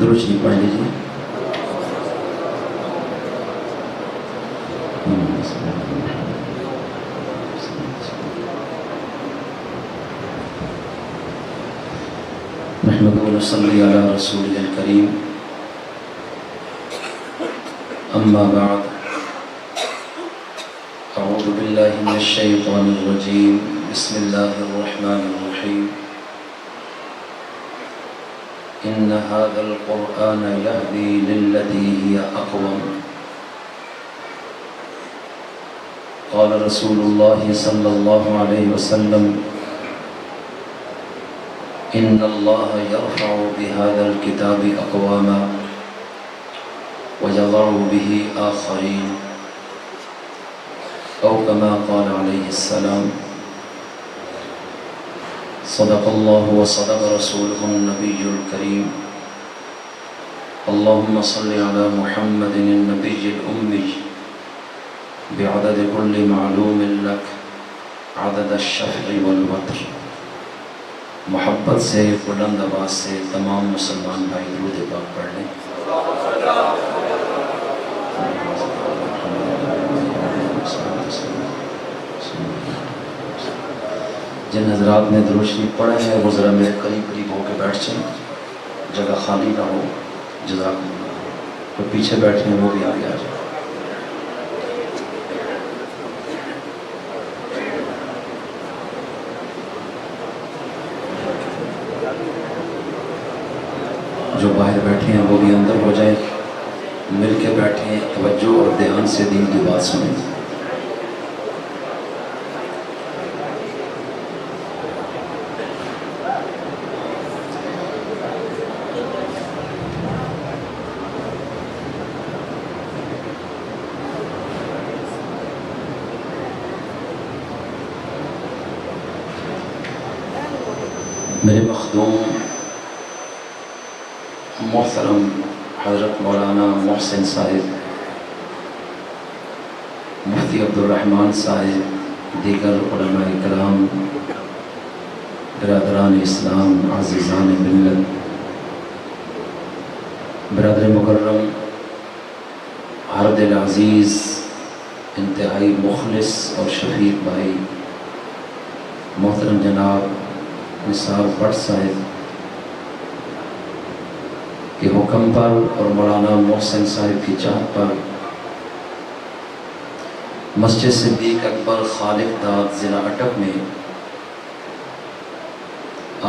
درود شریف پڑھ لیجیے. نحمده ونصلي على رسوله الكريم. أما بعد، أعوذ بالله من الشيطان الرجيم. بسم الله الرحمن الرحيم. إن هذا القرآن يهدي للتي هي أقوم. قال رسول الله صلى الله عليه وسلم: إن الله يرفع بهذا الكتاب أقواما ويضع به آخرين، أو كما قال عليه السلام. صدق الله وصدق رسوله النبي الكريم. اللهم صل على محمد النبي الأمي بعدد كل معلوم لك عدد الشفع والوتر. محبت سے بلند آواز سے تمام مسلمان بھائی درود پاک پڑھ لیں. جن حضرات نے درود شریف پڑھا ہے وہ ذرا میرے قریب قریب ہو کے بیٹھ جائیں، جگہ خالی نہ ہو. جزاک اللہ. جو پیچھے بیٹھے ہیں وہ بھی آگے آ جائیں. جو باہر بیٹھے ہیں وہ بھی اندر ہو جائیں. مل کے بیٹھے ہیں، توجہ اور دھیان سے دین کی بات سنیں. میرے مخدوم محترم حضرت مولانا محسن صاحب، مفتی عبدالرحمن صاحب، دیگر علماء کرام، برادران اسلام، عزیزان ملت، برادر مکرم، ہر دل عزیز، انتہائی مخلص اور شفیق بھائی محترم جناب نثار بٹ صاحب کے حکم پر اور مولانا محسن صاحب کی چاہت پر مسجد صدیق اکبر خالق داد ضلع اٹک میں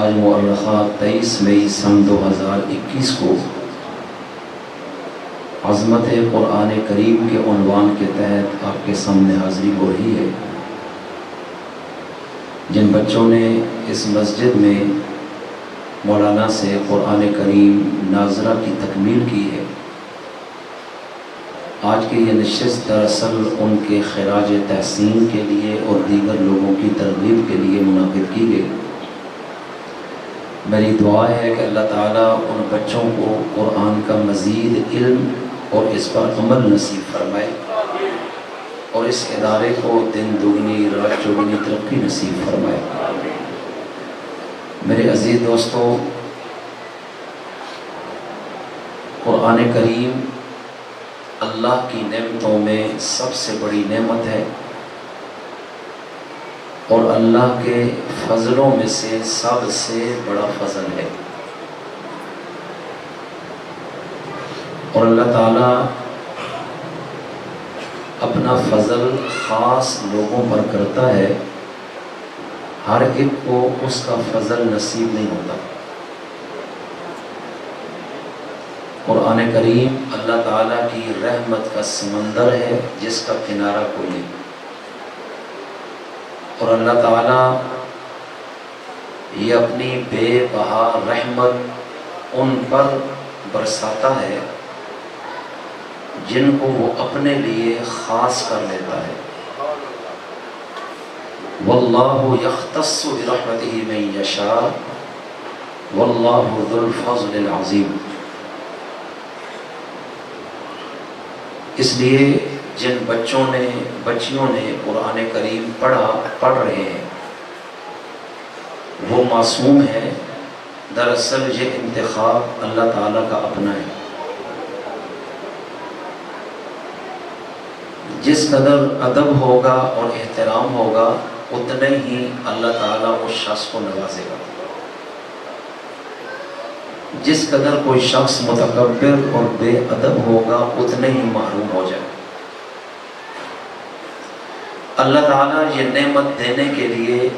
آج مؤرخہ 23 مئی سن 2021 کو عظمت قرآن کریم کے عنوان کے تحت آپ کے سامنے حاضری ہو رہی ہے. جن بچوں نے اس مسجد میں مولانا سے قرآن کریم ناظرہ کی تکمیل کی ہے، آج کی یہ نشست دراصل ان کے خراج تحسین کے لیے اور دیگر لوگوں کی ترغیب کے لیے منعقد کی گئی. میری دعا ہے کہ اللہ تعالیٰ ان بچوں کو قرآن کا مزید علم اور اس پر عمل نصیب فرمائے اور اس ادارے کو دن دگنی رات چوگنی ترقی نصیب فرمائے. میرے عزیز دوستو، قرآن کریم اللہ کی نعمتوں میں سب سے بڑی نعمت ہے اور اللہ کے فضلوں میں سے سب سے بڑا فضل ہے. اور اللہ تعالیٰ اپنا فضل خاص لوگوں پر کرتا ہے، ہر ایک کو اس کا فضل نصیب نہیں ہوتا. قرآن کریم اللہ تعالیٰ کی رحمت کا سمندر ہے جس کا کنارہ کوئی نہیں، اور اللہ تعالیٰ یہ اپنی بے بہا رحمت ان پر برساتا ہے جن کو وہ اپنے لیے خاص کر لیتا ہے. واللہ یختص برحمتہ من یشاء واللہ ذو الفضل العظیم. اس لیے جن بچیوں نے قرآن کریم پڑھ رہے ہیں وہ معصوم ہیں دراصل یہ انتخاب اللہ تعالیٰ کا اپنا ہے. جس قدر ادب ہوگا اور احترام ہوگا اتنے ہی اللہ تعالیٰ اس شخص کو نوازے گا. جس قدر کوئی شخص متکبر اور بے ادب ہوگا اتنے ہی محروم ہو جائے. اللہ تعالیٰ یہ نعمت دینے کے لیے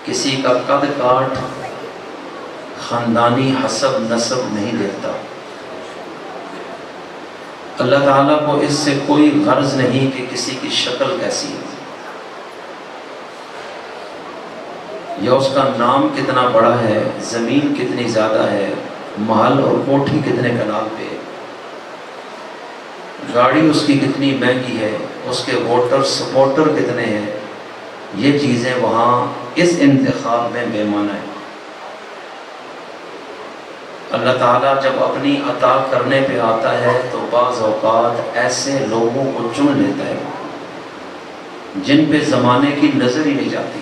کسی کا قد کاٹ، خاندانی حسب نسب نہیں دیتا. اللہ تعالیٰ کو اس سے کوئی غرض نہیں کہ کسی کی شکل کیسی ہے یا اس کا نام کتنا بڑا ہے، زمین کتنی زیادہ ہے، محل اور کوٹھی کتنے کنال پہ، گاڑی اس کی کتنی مہنگی ہے، اس کے ووٹر سپورٹر کتنے ہیں. یہ چیزیں وہاں اس انتخاب میں بے معنی ہیں. اللہ تعالیٰ جب اپنی عطا کرنے پہ آتا ہے تو بعض اوقات ایسے لوگوں کو چن لیتا ہے جن پہ زمانے کی نظر ہی نہیں جاتی،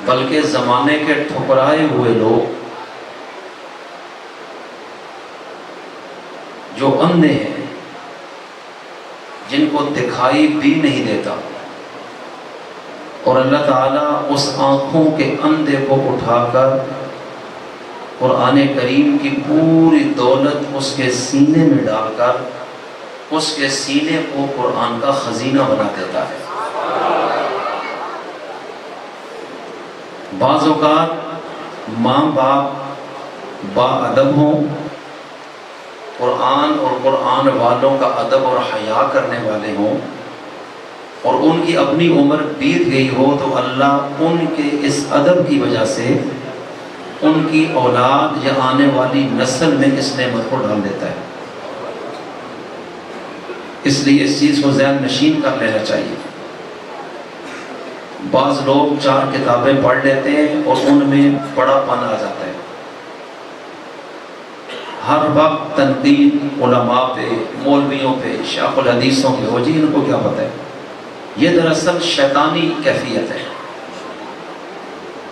بلکہ زمانے کے ٹھکرائے ہوئے لوگ جو اندھے ہیں، جن کو دکھائی بھی نہیں دیتا، اور اللہ تعالیٰ اس آنکھوں کے اندھے کو اٹھا کر قرآن کریم کی پوری دولت اس کے سینے میں ڈال کر اس کے سینے کو قرآن کا خزینہ بنا دیتا ہے. بعض اوقات ماں باپ با ادب ہوں، قرآن اور قرآن والوں کا ادب اور حیا کرنے والے ہوں، اور ان کی اپنی عمر بیت گئی ہو تو اللہ ان کے اس ادب کی وجہ سے ان کی اولاد یا آنے والی نسل میں اس نعمت کو ڈال دیتا ہے. اس لیے اس چیز کو ذہن نشین کر لینا چاہیے. بعض لوگ 4 کتابیں پڑھ لیتے ہیں اور ان میں بڑا پن آ جاتا ہے. ہر وقت تنقید علماء پہ، مولویوں پہ، شیخ الحدیثوں پہ، ہو جی ان کو کیا پتہ ہے. یہ دراصل شیطانی کیفیت ہے.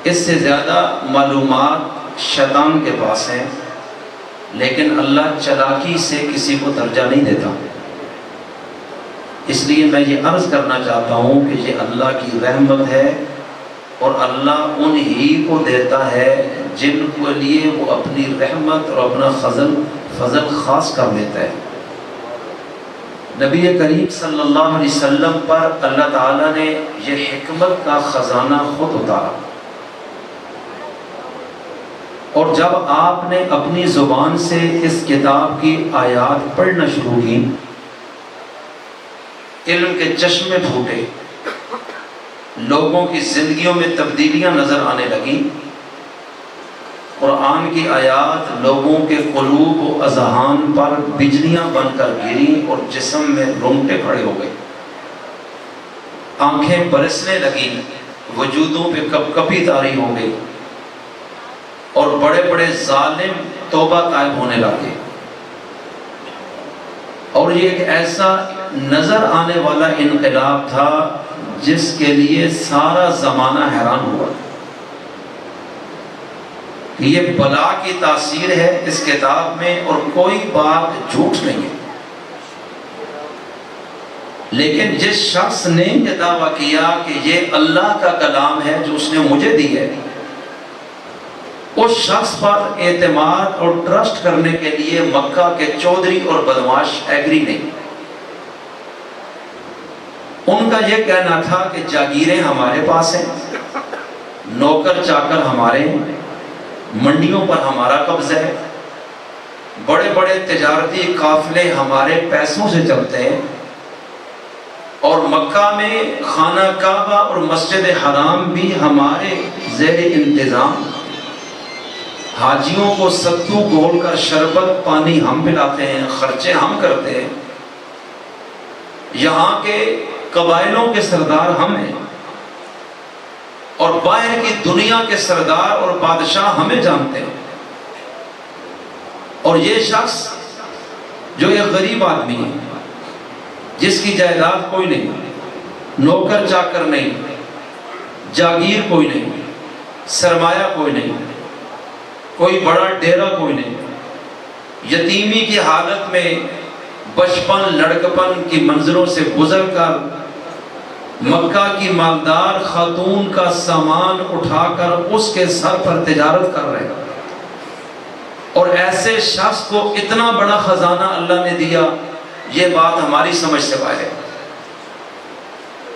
اس سے زیادہ معلومات شیطان کے پاس ہیں، لیکن اللہ چلاکی سے کسی کو درجہ نہیں دیتا. اس لیے میں یہ عرض کرنا چاہتا ہوں کہ یہ اللہ کی رحمت ہے، اور اللہ انہی کو دیتا ہے جن کے لیے وہ اپنی رحمت اور اپنا فضل خاص کر لیتا ہے. نبی کریم صلی اللہ علیہ وسلم پر اللہ تعالیٰ نے یہ حکمت کا خزانہ خود اتارا، اور جب آپ نے اپنی زبان سے اس کتاب کی آیات پڑھنا شروع کی، علم کے چشمے پھوٹے، لوگوں کی زندگیوں میں تبدیلیاں نظر آنے لگیں. قرآن کی آیات لوگوں کے قلوب و اذہان پر بجلیاں بن کر گریں اور جسم میں رونگٹے کھڑے ہو گئے. آنکھیں برسنے لگیں، وجودوں پہ کپکپی طاری ہو گئی، اور بڑے بڑے ظالم توبہ طائب ہونے لگے. اور یہ ایک ایسا نظر آنے والا انقلاب تھا جس کے لیے سارا زمانہ حیران ہوا. یہ بلا کی تاثیر ہے اس کتاب میں، اور کوئی بات جھوٹ نہیں ہے. لیکن جس شخص نے یہ دعویٰ کیا کہ یہ اللہ کا کلام ہے جو اس نے مجھے دی ہے، اس شخص پر اعتماد اور ٹرسٹ کرنے کے لیے مکہ کے چودھری اور بدماش ایگری نہیں. ان کا یہ کہنا تھا کہ جاگیریں ہمارے پاس ہیں، نوکر چاکر ہمارے ہیں، منڈیوں پر ہمارا قبضہ ہے، بڑے بڑے تجارتی قافلے ہمارے پیسوں سے چلتے ہیں، اور مکہ میں خانہ کعبہ اور مسجد حرام بھی ہمارے زیر انتظام. حاجیوں کو ستو گھول کر شربت پانی ہم پلاتے ہیں، خرچے ہم کرتے ہیں. یہاں کے قبائلوں کے سردار ہم ہیں، اور باہر کی دنیا کے سردار اور بادشاہ ہمیں جانتے ہیں. اور یہ شخص جو ایک غریب آدمی ہے، جس کی جائیداد کوئی نہیں، نوکر چاکر نہیں، جاگیر کوئی نہیں، سرمایہ کوئی نہیں، کوئی بڑا ڈیرا کوئی نہیں، یتیمی کی حالت میں بچپن لڑکپن کی منظروں سے گزر کر مکہ کی مالدار خاتون کا سامان اٹھا کر اس کے سر پر تجارت کر رہے ہیں، اور ایسے شخص کو اتنا بڑا خزانہ اللہ نے دیا، یہ بات ہماری سمجھ سے باہر ہے۔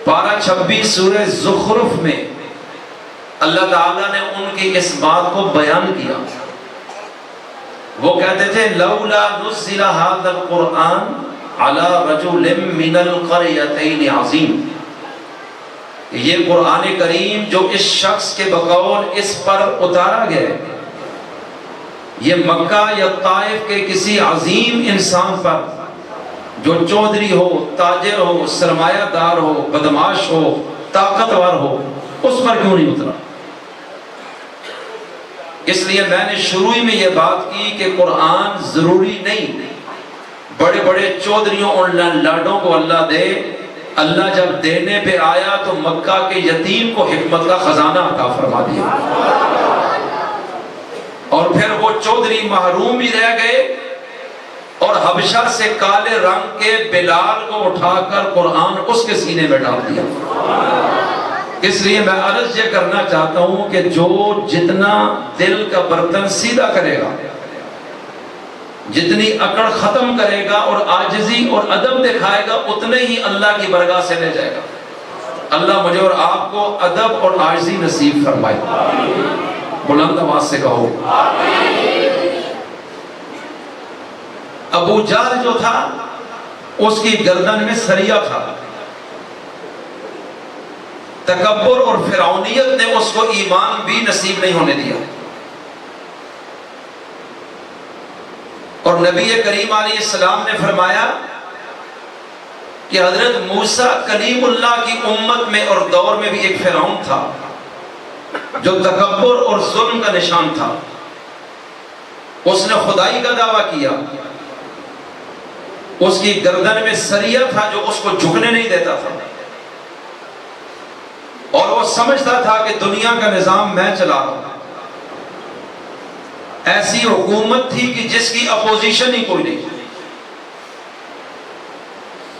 پارہ 26 سورہ زخرف میں اللہ تعالیٰ نے ان کی اس بات کو بیان کیا۔ وہ کہتے تھے لولا نزل هذا القرآن على رجل من القريتين عظیم، یہ قرآن کریم جو اس شخص کے بقول اس پر اتارا گیا، یہ مکہ یا طائف کے کسی عظیم انسان پر جو چودھری ہو، تاجر ہو، سرمایہ دار ہو، بدماش ہو، طاقتور ہو، اس پر کیوں نہیں اترا؟ اس لیے میں نے شروع میں یہ بات کی کہ قرآن ضروری نہیں بڑے بڑے چودھریوں اور لاڈوں کو اللہ دے، اللہ جب دینے پہ آیا تو مکہ کے یتیم کو حکمت کا خزانہ عطا فرما دیا، اور پھر وہ چودھری محروم ہی رہ گئے، اور حبشہ سے کالے رنگ کے بلال کو اٹھا کر قرآن اس کے سینے میں ڈال دیا۔ اس لیے میں عرض یہ کرنا چاہتا ہوں کہ جو جتنا دل کا برتن سیدھا کرے گا، جتنی اکڑ ختم کرے گا اور عاجزی اور ادب دکھائے گا، اتنے ہی اللہ کی برگاہ سے لے جائے گا۔ اللہ مجھے اور آپ کو ادب اور عاجزی نصیب فرمائے، بلند آواز سے کہو۔ ابو جہل جو تھا اس کی گردن میں سریا تھا، تکبر اور فرعونیت نے اس کو ایمان بھی نصیب نہیں ہونے دیا، اور نبی کریم علیہ السلام نے فرمایا کہ حضرت موسیٰ کلیم اللہ کی امت میں اور دور میں بھی ایک فرعون تھا جو تکبر اور ظلم کا نشان تھا، اس نے خدائی کا دعویٰ کیا، اس کی گردن میں سریا تھا جو اس کو جھکنے نہیں دیتا تھا، اور وہ سمجھتا تھا کہ دنیا کا نظام میں چلا رہا ہوں۔ ایسی حکومت تھی کہ جس کی اپوزیشن ہی کوئی نہیں،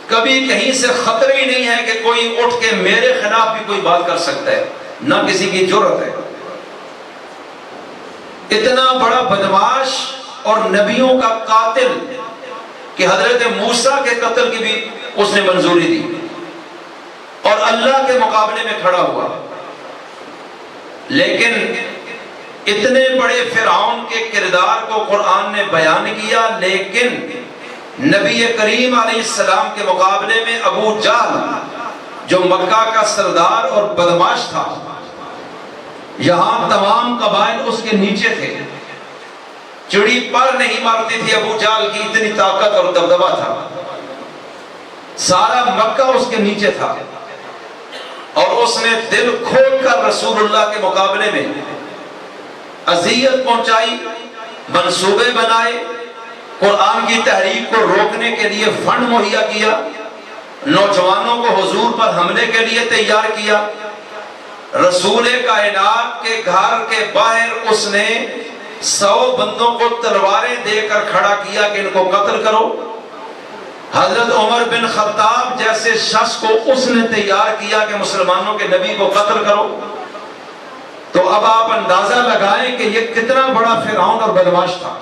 کبھی کہیں سے خطرہ ہی نہیں ہے کہ کوئی اٹھ کے میرے خلاف بھی کوئی بات کر سکتا ہے، نہ کسی کی جرأت ہے۔ اتنا بڑا بدماش اور نبیوں کا قاتل کہ حضرت موسیٰ کے قتل کی بھی اس نے منظوری دی اور اللہ کے مقابلے میں کھڑا ہوا، لیکن اتنے بڑے فرعون کے کردار کو قرآن نے بیان کیا، لیکن نبی کریم علیہ السلام کے مقابلے میں ابو جہل جو مکہ کا سردار اور بدماش تھا، یہاں تمام قبائل اس کے نیچے تھے، چڑی پر نہیں مارتی تھی ابو جہل کی، اتنی طاقت اور دبدبہ تھا، سارا مکہ اس کے نیچے تھا، اور اس نے دل کھول کر رسول اللہ کے مقابلے میں اذیت پہنچائی، منصوبے بنائے، قرآن کی تحریک کو روکنے کے لیے فنڈ مہیا کیا، نوجوانوں کو حضور پر حملے کے لیے تیار کیا، رسول کائنات کے گھر کے باہر اس نے 100 بندوں کو تلواریں دے کر کھڑا کیا کہ ان کو قتل کرو۔ حضرت عمر بن خطاب جیسے شخص کو اس نے تیار کیا کہ مسلمانوں کے نبی کو قتل کرو۔ تو اب آپ اندازہ لگائیں کہ یہ کتنا بڑا فرعون اور بدماش تھا،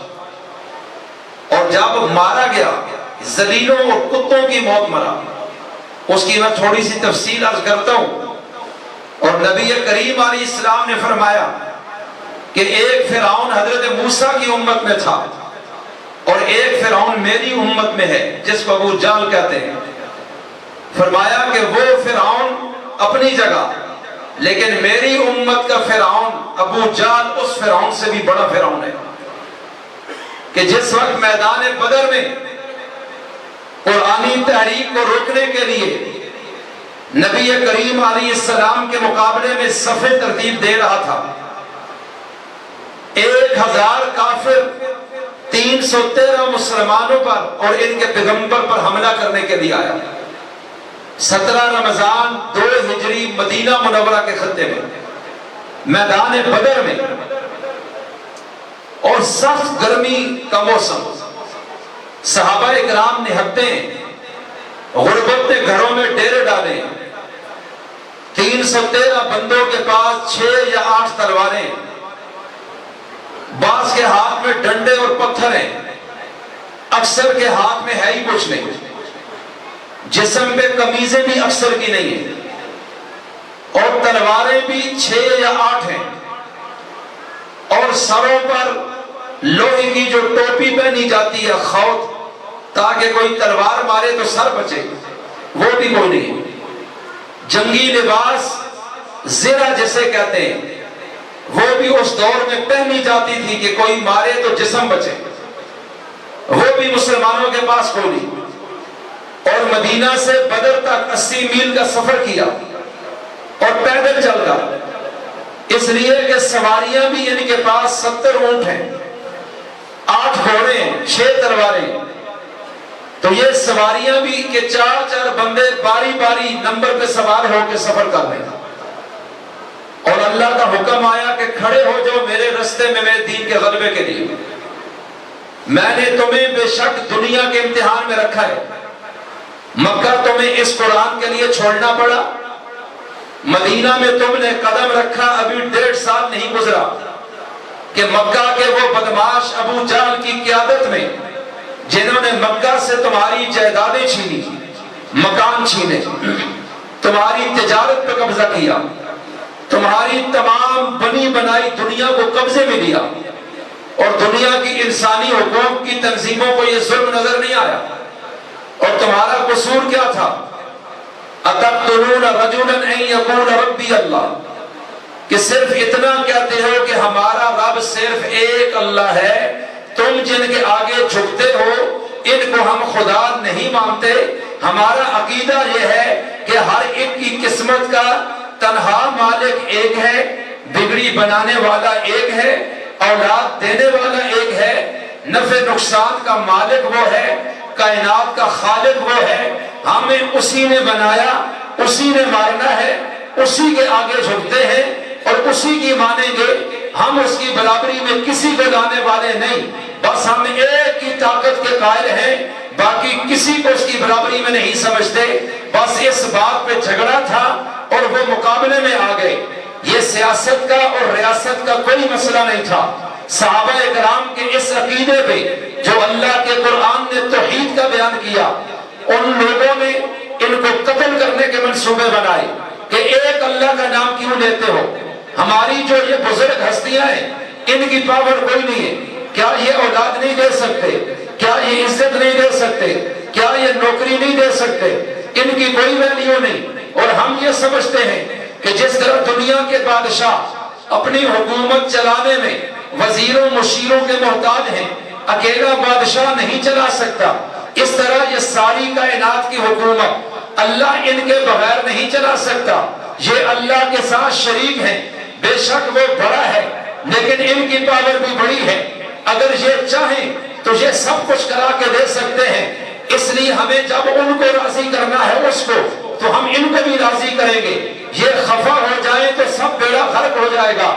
اور جب مارا گیا ذلیلوں اور کتوں کی موت مرا۔ اس کی میں تھوڑی سی تفصیل عرض کرتا ہوں۔ اور نبی کریم علیہ السلام نے فرمایا کہ ایک فرعون حضرت موسیٰ کی امت میں تھا اور ایک فرعون میری امت میں ہے جس کو ابو جہل کہتے ہیں۔ فرمایا کہ وہ فرعون اپنی جگہ، لیکن میری امت کا فرعون ابو جہل اس فرعون سے بھی بڑا فرعون ہے کہ جس وقت میدان بدر میں قرآنی تحریک کو روکنے کے لیے نبی کریم علیہ السلام کے مقابلے میں صفیں ترتیب دے رہا تھا، 1000 کافر 313 مسلمانوں پر اور ان کے پیغمبر پر حملہ کرنے کے لیے آیا۔ 17 رمضان 2 ہجری مدینہ منورہ کے خطے میں میدان بدر میں، اور سخت گرمی کا موسم، صحابہ اکرام نہتے غربت نے گھروں میں ڈیرے ڈالے، 313 بندوں کے پاس 6 یا 8 تلواریں، بعض کے ہاتھ میں ڈنڈے اور پتھر ہیں، اکثر کے ہاتھ میں ہے ہی کچھ نہیں، جسم پہ قمیضیں بھی اکثر کی نہیں ہیں، اور تلواریں بھی 6 یا 8 ہیں، اور سروں پر لوہے کی جو ٹوپی پہنی جاتی ہے خوت، تاکہ کوئی تلوار مارے تو سر بچے، وہ بھی کوئی نہیں۔ جنگی لباس زرہ جسے کہتے ہیں، وہ بھی اس دور میں پہنی جاتی تھی کہ کوئی مارے تو جسم بچے، وہ بھی مسلمانوں کے پاس کوئی نہیں۔ اور مدینہ سے بدر تک 80 میل کا سفر کیا، اور پیدل چل کر، اس لیے کہ سواریاں بھی ان کے پاس 70 اونٹ ہیں، 8 گھوڑے ہیں، 6 تلواریں، تو یہ سواریاں بھی کہ 4 بندے باری باری نمبر پہ سوار ہو کے سفر کر رہے ہیں، اور اللہ کا حکم آیا کہ کھڑے ہو جاؤ میرے رستے میں میرے دین کے غلبے کے لیے، میں نے تمہیں بے شک دنیا کے امتحان میں رکھا ہے، مکہ تمہیں اس قرآن کے لیے چھوڑنا پڑا، مدینہ میں تم نے قدم رکھا، ابھی 1.5 سال نہیں گزرا کہ مکہ کے وہ بدماش ابو جہل کی قیادت میں، جنہوں نے مکہ سے تمہاری جائیدادیں چھینی، مکان چھینے، تمہاری تجارت پہ قبضہ کیا، تمہاری تمام بنی بنائی دنیا کو قبضے میں لیا، اور دنیا کی انسانی حقوق کی تنظیموں کو یہ ظلم نظر نہیں آیا، اور تمہارا قصور کیا تھا؟ أَتَقْتُلُونَ رَجُلًا أَن يَقُولَ رَبِّيَ اللَّهُ، کہ صرف اتنا کہتے ہو کہ ہمارا رب صرف ایک اللہ ہے، تم جن کے آگے جھکتے ہو ان کو ہم خدا نہیں مانتے، ہمارا عقیدہ یہ ہے کہ ہر ایک کی قسمت کا تنہا مالک ایک ہے، بگڑی بنانے والا ایک ہے، اولاد دینے والا ایک ہے، نفع نقصان کا مالک وہ ہے، کائنات کا خالق وہ ہے، ہمیں اسی نے بنایا، اسی نے مارنا ہے، اسی کے آگے جھکتے ہیں اور اسی کی مانیں گے، ہم اس کی برابری میں کسی کو لانے والے نہیں، بس ہم ایک کی طاقت کے قائل ہیں، باقی کسی کو اس کی برابری میں نہیں سمجھتے، بس اس بات پہ جھگڑا تھا اور وہ مقابلے میں آ گئے۔ یہ سیاست کا اور ریاست کا کوئی مسئلہ نہیں تھا، صحابہ اکرام کے اس عقیدے پہ جو اللہ کے قرآن نے توحید کا بیان کیا، ان لوگوں نے ان کو قتل کرنے کے منصوبے بنائے کہ ایک اللہ کا نام کیوں لیتے ہو، ہماری جو یہ بزرگ ہستیاں ہیں ان کی پاور کوئی نہیں ہے، کیا یہ اولاد نہیں دے سکتے، کیا یہ عزت نہیں دے سکتے، کیا یہ نوکری نہیں دے سکتے، ان کی کوئی ویلیو نہیں۔ اور ہم یہ سمجھتے ہیں کہ جس طرح دنیا کے بادشاہ اپنی حکومت چلانے میں وزیروں مشیروں کے محتاج ہیں، اکیلا بادشاہ نہیں چلا سکتا، اس طرح یہ ساری کائنات کی حکومت اللہ ان کے بغیر نہیں چلا سکتا، یہ اللہ کے ساتھ شریک ہیں، بے شک وہ بڑا ہے لیکن ان کی پاور بھی بڑی ہے، اگر یہ چاہیں تو یہ سب کچھ کرا کے دے سکتے ہیں، اس لیے ہمیں جب ان کو راضی کرنا ہے اس کو، تو ہم ان کو بھی راضی کریں گے، یہ خفا ہو جائیں تو سب بیڑا غرق ہو جائے گا۔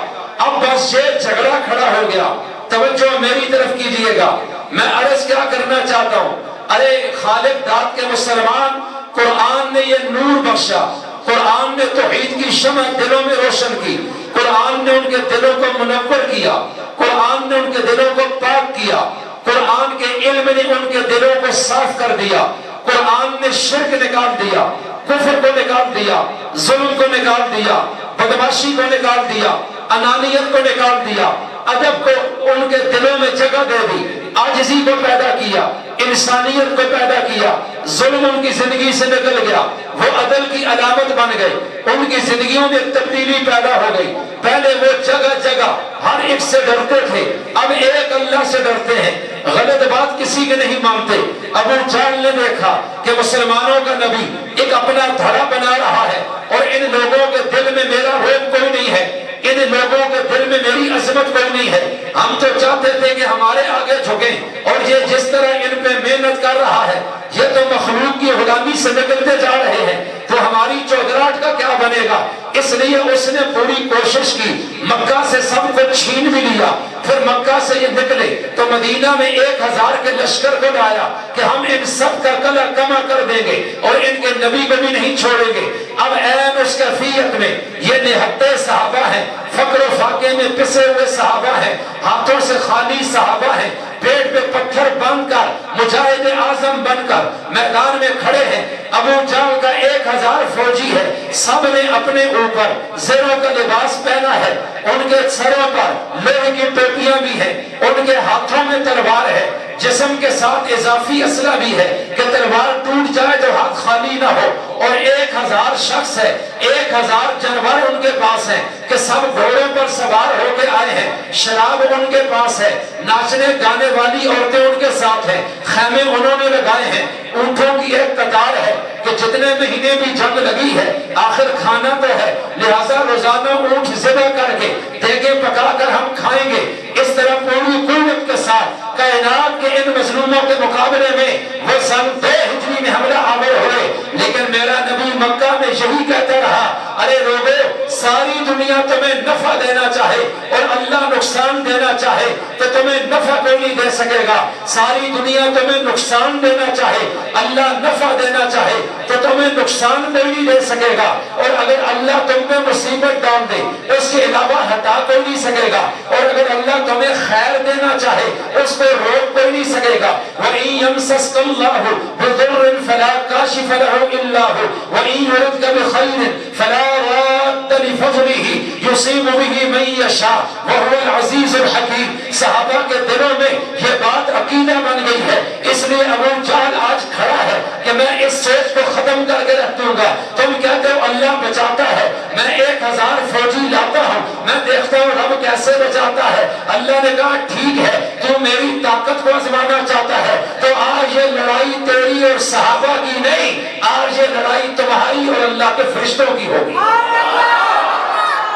اب بس یہ جھگڑا کھڑا ہو گیا، توجہ میری طرف کیجئے گا، میں عرض کیا کرنا چاہتا ہوں، ارے خالق داد کے مسلمان، قرآن نے یہ نور بخشا، قرآن نے توحید کی شمع دلوں میں روشن کی، قرآن نے ان کے دلوں کو منور کیا، قرآن نے ان کے دلوں کو پاک کیا، قرآن کے علم نے ان کے دلوں کو صاف کر دیا، قرآن نے شرک نکال دیا، کفر کو نکال دیا، ظلم کو نکال دیا، بدماشی کو نکال دیا، انانیت کو نکال دیا، ادب کو ان کے دلوں میں جگہ دے دی، عاجزی کو پیدا کیا، انسانیت کو پیدا کیا، ظلم ان کی زندگی سے نکل گیا، وہ عدل کی علامت بن گئے، ان کی زندگیوں میں تبدیلی پیدا ہو گئی۔ پہلے وہ جگہ جگہ ہر ایک سے ڈرتے تھے، اب ایک اللہ سے ڈرتے ہیں، غلط بات کسی کے نہیں مانتے۔ ابو جہل نے دیکھا کہ مسلمانوں کا نبی ایک اپنا دھڑا بنا رہا ہے اور ان لوگوں کے دل میں میرا روب کوئی نہیں ہے، ان لوگوں کے دل میں میری عظمت کوئی نہیں ہے، ہم تو چاہتے تھے کہ ہمارے آگے جھکیں، اور یہ جس طرح ان پہ محنت کر رہا ہے یہ تو مخلوق کی غلامی سے نکلتے جا رہے ہیں تو ہماری چودراہٹ کا کیا بنے گا؟ اس لیے اس نے پوری کوشش کی، مکہ سے سب کو چھین بھی لیا، پھر مکہ سے یہ نکلے تو مدینہ میں 1000 کے لشکر کو لایا کہ ہم ان سب کا کلہ کما کر دیں گے اور ان کے نبی کو بھی نہیں چھوڑیں گے۔ اب عین اس کیفیت میں یہ نہتے صحابہ ہیں، فقر و فاقے میں پسے ہوئے صحابہ ہیں، ہاتھوں سے خالی صحابہ ہیں، پیٹ پہ پتھر باندھ کر مجاہد اعظم بن کر میدان میں کھڑے ہیں۔ ابو جہل کا 1000 فوجی ہے، سب نے اپنے اوپر زروں کا لباس پہنا ہے، ان کے سروں پر لوہے کی ٹوپیاں بھی ہیں، ان کے ہاتھوں میں تلوار ہے، جسم کے ساتھ اضافی اسلحہ بھی ہے کہ تلوار ٹوٹ جائے تو ہاتھ خالی نہ ہو، اور 1000 شخص ہے، 1000 جانور ان کے پاس ہیں کہ سب گھوڑوں پر سوار ہو کے آئے ہیں، شراب ان کے پاس ہے، ناچنے گانے والی عورتیں ان کے ساتھ ہیں، خیمے انہوں نے لگائے ہیں، اونٹوں کی ایک قطار ہے کہ جتنے مہینے بھی جنگ لگی ہے آخر کھانا تو ہے، لہذا روزانہ اونٹ ذبح کر کے دیگیں پکا کر ہم کھائیں گے۔ اس طرح پوری قوت کے ساتھ کائنات کے ان مظلوموں کے مقابلے میں وہ سن 2 ہجری میں حملہ آور ہوئے، لیکن میرا نبی مکہ میں یہی کہتا رہا، ارے لوگو ساری دنیا تمہیں نفع دینا چاہے اور اللہ نقصان دینا چاہے تو تمہیں نفع کوئی نہیں دے سکے گا، ساری دنیا تمہیں نقصان دینا چاہے اللہ نفع دینا چاہے تو تمہیں نقصان کوئی نہیں دے سکے گا، اور اگر اللہ تم پہ مصیبت ڈال دے اس کے علاوہ ہٹا کوئی نہیں سکے گا، اور اگر اللہ تمہیں خیر دینا چاہے اس کو روک کوئی نہیں سکے گا۔ وَإِن يَمْسَسْكَ اللَّهُ بِضُرٍّ فَلَا كَاشِفَ لَهُ إِلَّا هُوَ وَإِن يُرِدْكَ بِخَيْرٍ فَلَا رَادَّ لِفَضْلِهِ يُصِيبُ بِهِ مَن يَشَاءُ وَهُوَ الْعَزِيزُ الْحَكِيمُ۔ صحابہ کے دلوں میں یہ بات عقیدہ بن گئی ہے، اس لیے ابو جہل آج کھڑا ہے کہ میں اس سوچ کو ختم کر کے رکھ دوں گا، تم کہتے ہو اللہ بچاتا ہے، میں 1000 فوجی لاتا ہوں، میں دیکھتا ہوں رب کیسے بچاتا ہے۔ اللہ نے کہا ٹھیک ہے، تو میری طاقت کو آزمانا چاہتا ہے تو آج یہ لڑائی تیری اور صحابہ کی نہیں، آج یہ لڑائی تمہاری اور اللہ کے فرشتوں کی ہوگی۔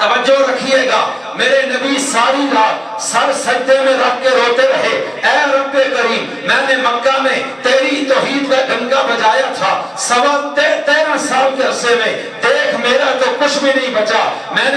توجہ رکھیے گا، میرے نبی ساری رات سر سجدے میں رکھ کے روتے رہے، اے رب کریم میں نے مکہ میں تیری توحید کا ڈنکا بجایا تھا، 13 سال کے عرصے میں دیکھ میرا تو کچھ بھی نہیں بچا، میں نے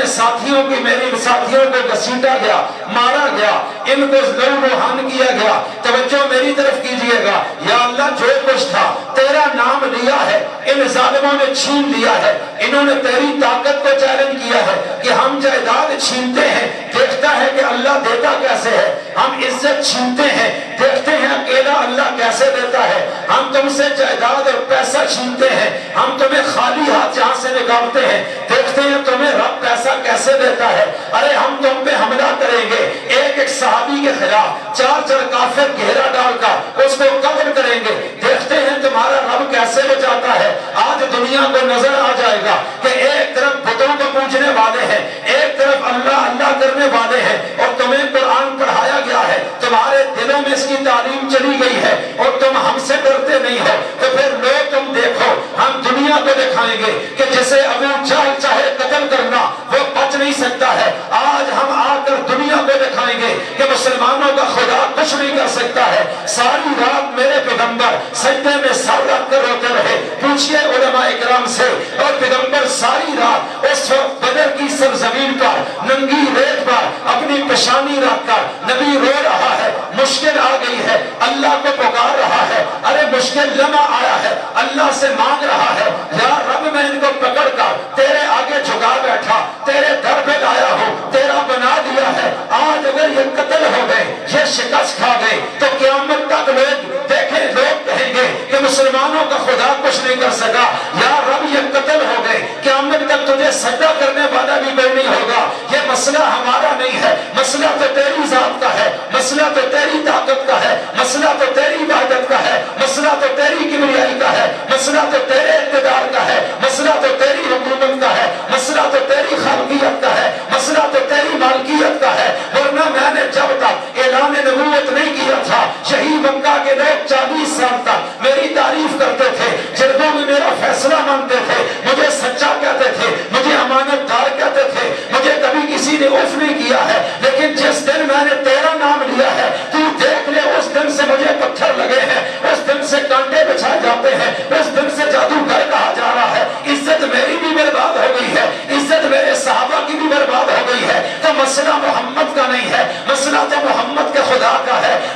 میرے ساتھیوں کو گھسیٹا گیا، مارا گیا، ان کو ظلم و ہان کیا گیا۔ توجہ میری طرف کیجئے گا، یا اللہ جو کچھ تھا تیرا نام لیا ہے، ان ظالموں نے چھین لیا ہے، انہوں نے تیری طاقت کو چیلنج کیا ہے کہ ہم جائیداد چھینتے ہیں، دیکھتا ہے کہ اللہ دیتا کیسے ہے، ہم عزت چھینتے ہیں، دیکھتے ہیں اکیلا اللہ کیسے دیتا ہے، ہم تم سے جائیداد اور پیسہ چھینتے ہیں، ہم تمہیں خالی ہاتھ جہاں سے نکالتے ہیں، دیکھتے ہیں تمہیں رب پیسہ کیسے دیتا ہے، ارے ہم تم پہ حملہ کریں گے، ایک صحابی کے خلاف 4 کافر گھیرا ڈال کر اس کو قتل کریں گے، دیکھتے ہیں تمہارا رب کیسے بچاتا ہے۔ آج دنیا کو نظر آ جائے گا کہ ایک طرف بتوں کو پوجنے والے ہیں، ایک طرف اللہ اللہ کرنے والے ہیں، اور تمہیں قرآن پڑھایا گیا ہے، تمہارے دلوں میں اس کی تعلیم چلی گئی ہے اور تم ہم سے ڈرتے نہیں ہو، تو پھر لوگ تم دیکھو ہم دنیا کو دکھائیں گے کہ جسے ابو جہل چاہے قتل کرنا وہ بچ نہیں سکتا ہے۔ آج ہم آ کر دنیا کو دکھائیں گے کہ مسلمانوں کا خدا کچھ نہیں کر سکتا ہے۔ ساری رات میرے پیغمبر سجدے میں سر رکھ کر روتے رہے، پوچھئے علماء اکرام سے، اور پیغمبر ساری رات اس وقت بدر کی سرزمین پر ننگی ریت پر اپنی پیشانی رکھ کر نبی رو رہا ہے، مشکل آ گئی ہے، اللہ کو پکار رہا ہے، ارے مشکل لمحہ آیا ہے، اللہ سے مانگ رہا ہے، یا رب میں ان کو پکڑ کر تیرے آگے جھکا بیٹھا، تیرے در پہ لایا ہوں، تیرا بنا دیا ہے، آج اگر یہ قتل ہو گئے، یہ شکست کھا گئے تو قیامت تک لوگ دیکھیں، لوگ کہیں گے کہ مسلمانوں کا خدا کچھ نہیں کر سکا، یا رب یہ قتل ہو گئے، قیامت تک تجھے سجدہ کرنے والا بھی کوئی نہیں ہوگا۔ یہ مسئلہ ہمارا نہیں ہے، مسئلہ تو تیری ذات کا ہے، مسئلہ تو تیری طاقت کا ہے، مسئلہ تو تیری عبادت کا ہے، مسئلہ تو تیری کبریائی کا ہے، مسئلہ تو تیرے اقتدار کا ہے، مسئلہ تو تیری حکومت کا ہے، مسئلہ تو تیری خالقیت کا ہے، مسئلہ تو تیری مالکیت کا ہے، ورنہ میں نے جب تک اعلان نبوت نہیں کیا تھا، یہی مکہ کے لوگ 40 سال تک میری تعریف کرتے تھے، جرگوں میں میرا فیصلہ مانتے تھے، مجھے سچا کہتے تھے، مجھے امانت دار کہتے تھے، مجھے کبھی کسی نے اف نہیں کیا ہے، لیکن جس دن میں نے تیرا نام لیا ہے تو دیکھ لے، اس دن سے مجھے پتھر لگے ہیں، اس دن سے کانٹے بچھائے جاتے ہیں، اس دن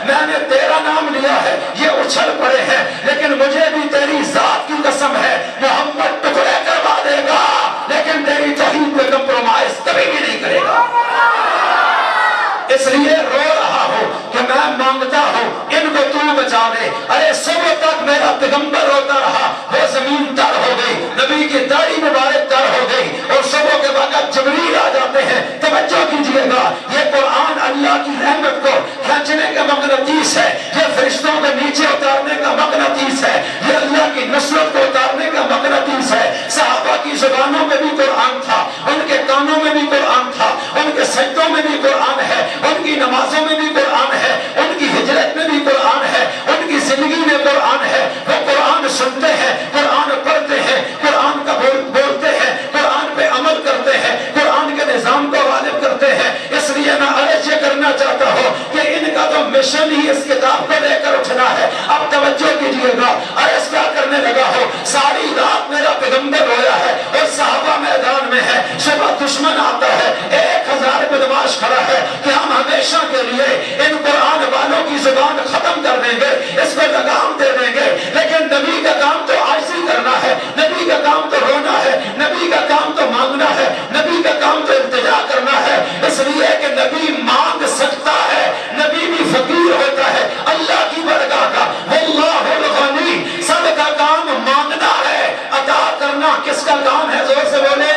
میں نے تیرا نام لیا ہے، یہ اچھل پڑے ہیں، لیکن مجھے بھی تیری ذات کی قسم ہے محمد ٹکڑے کروا دے گا لیکن تیری توحید پہ کمپرومائز کبھی بھی نہیں کرے گا۔ اس لیے رو رہا ہوں کہ میں مانگتا ہوں ان کو تو بچا لے۔ ارے صبح تک میرا پیغمبر روتا رہا، وہ زمین تر ہو گئی، نبی کی داڑھی مبارک تر ہو گئی، اور صبح کے وقت جبریل آ جاتے ہیں۔ توجہ کیجئے گا، یہ قرآن اللہ کی رحمت کو کھینچنے کا مغناطیس ہے، یہ فرشتوں کو نیچے اتارنے کا مغناطیس ہے، یہ اللہ کی نصرت کو اتارنے کا مغناطیس ہے۔ صحابہ کی زبانوں میں بھی قرآن تھا، ان کے کانوں میں بھی قرآن تھا، ان کے سجدوں میں بھی قرآن ہے، ان کی نمازوں میں بھی قرآن ہے، ان کی ہجرت میں بھی قرآن ہے، ان کی زندگی میں قرآن ہے۔ وہ قرآن سنتے ہیں، قرآن پڑھتے ہیں، قرآن کا بولتے ہیں، قرآن پہ عمل کرتے ہیں، قرآن کے نظام کو غالب کرتے ہیں۔ اس لیے میں عرض یہ کرنا چاہتا ہوں کہ ان کا تو مشن ہی اس کتاب کو لے کر اٹھنا ہے۔ اب توجہ کیجئے گا، عرض کیا کرنے لگا ہو، ساری رات میرا پیغمبر رویا ہے اور صحابہ میدان میں ہے، صبح دشمن آتا ہے، 1000 بدماش کھڑا ہے کہ ہم ہمیشہ کے لیے ان قرآن والوں کی زبان ختم کر دیں گے، اس کو لگام دے دیں گے، لیکن نبی کا کام تو عاجزی کرنا ہے، نبی کا کام تو رونا ہے، نبی کا کام تو مانگنا ہے، نبی کا کام تو التجا کرنا ہے۔ اس لیے کہ نبی مانگ سکتا ہے، نبی بھی فقیر ہوتا ہے اللہ کی برگاہ کا، واللہ الغنی، سب کا کام مانگنا ہے، عطا کرنا کس کا کام ہے؟ زور سے بولے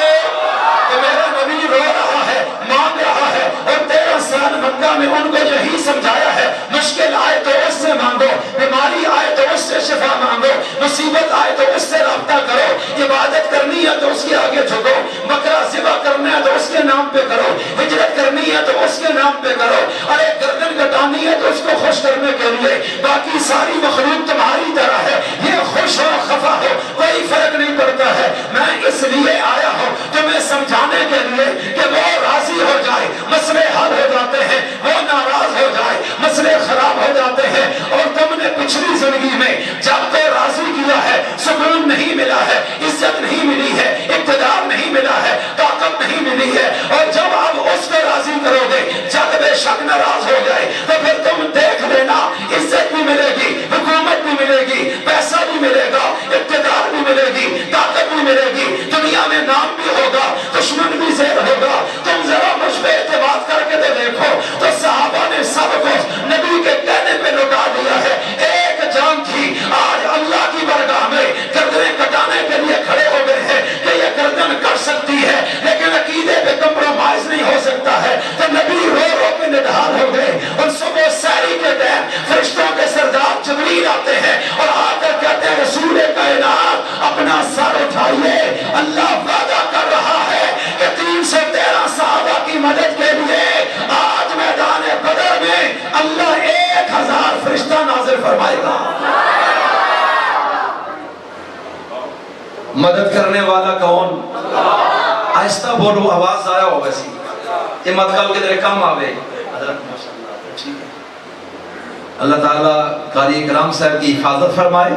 کہ میرا نبی رو رہا ہے، مانگ رہا ہے، اور 13 سال مکہ میں ان کو یہی سمجھایا ہے، مشکل آئے تو اس سے مانگو، بیماری آئے تو اس سے شفا مانگو، مصیبت آئے تو اس سے رابطہ کرو، عبادت کرنی ہے تو اس کے آگے جھکو، بکرا ذبح کرنا ہے تو اس کے نام پہ کرو، ہجرت کرنی ہے تو اس کے نام پہ کرو، ارے گردن کٹانی ہے تو اس کو خوش کرنے کے لیے، باقی ساری مخلوق تمہاری طرح ہے، یہ خوش ہو خفا ہو کوئی فرق نہیں پڑتا ہے۔ میں اس لیے آیا ہوں تمہیں سمجھانے کے لیے کہ وہ راضی ہو جائے، مسئلے حل ہو جاتے ہیں، وہ ناراض ہو جائے، مسئلے خراب ہو جاتے ہیں، اور تم نے پچھلی زندگی میں جب تو راضی کیا ہے، سکون نہیں ملا ہے، عزت نہیں ملی ہے، اقتدار نہیں ملا ہے، طاقت نہیں ملی ہے، اور جب اب اس کو راضی کرو گے جب بے شک ناراض ہو جائے تو پھر تم دیکھ لینا، عزت بھی ملے گی، حکومت بھی ملے گی، پیسہ بھی ملے گا، اقتدار بھی ملے گی، طاقت بھی ملے گی، دنیا میں نام بھی ہوگا، دشمن بھی زیر ہوگا۔ تم ذرا مجھ پہ اعتماد کر کے تو دیکھو، تو صحابہ نے سب کو نبی کے کہنے پہ لوٹا دیا ہے۔ ایک جان تھی، آج اللہ کی برگاہ میں گردنیں کٹانے کے لیے کھڑے ہو گئے ہیں کہ یہ گردن کٹ سکتی ہے لیکن عقیدے پہ کمپرومائز نہیں ہو سکتا ہے، تو نبی رو رو کے نڈھال ہو گئے۔ اور صبح سحری کے ٹائم فرشتوں کے سردار جبریل آتے ہیں اور آ کر کہتے ہیں رسول کائنات اپنا سر اٹھائیے، اللہ وعدہ کر رہا ہے کہ 313 صحابہ کی مدد کے لیے آج میدان بدر میں اللہ 1000 فرشتہ نازل فرمائے گا۔ مدد کرنے والا کون؟ آہستہ بولو، آواز ضائع ہو ویسی، یہ مت کل کے درے کم آوے۔ اللہ تعالیٰ قاری اکرام صاحب کی حفاظت فرمائے،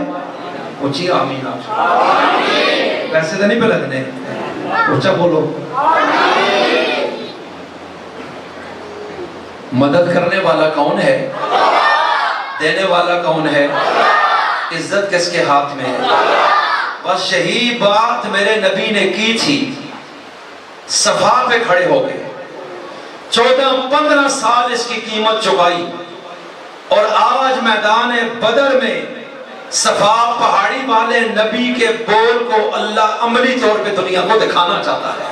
اونچی آمین آمین۔ پیسے تو نہیں پہ لگنے، اونچا بولو۔ مدد کرنے والا کون ہے؟ دینے والا کون ہے؟ عزت کس کے ہاتھ میں ہے؟ بس یہی بات میرے نبی نے کی تھی، صفا پہ کھڑے ہو گئے، 14-15 سال اس کی قیمت چکائی، اور آج میدان بدر میں صفا پہاڑی والے نبی کے بول کو اللہ عملی طور پہ دنیا کو دکھانا چاہتا ہے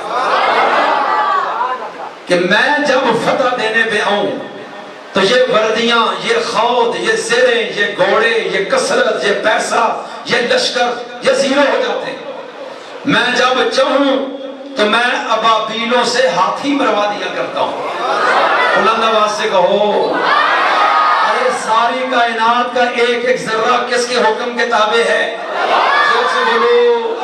کہ میں جب فتح دینے پہ آؤں تو یہ وردیاں، یہ خود، یہ زریں، یہ گھوڑے، یہ کثرت، یہ پیسہ، یہ لشکر، یہ زیرو ہو جاتے ہیں۔ میں جب چاہوں تو میں ابابیلوں سے ہاتھی مروا دیا کرتا ہوں۔ بلند آواز سے کہو، ارے ساری کائنات کا ایک ایک ذرہ کس کے حکم کے تابع ہے؟ زور سے بولو۔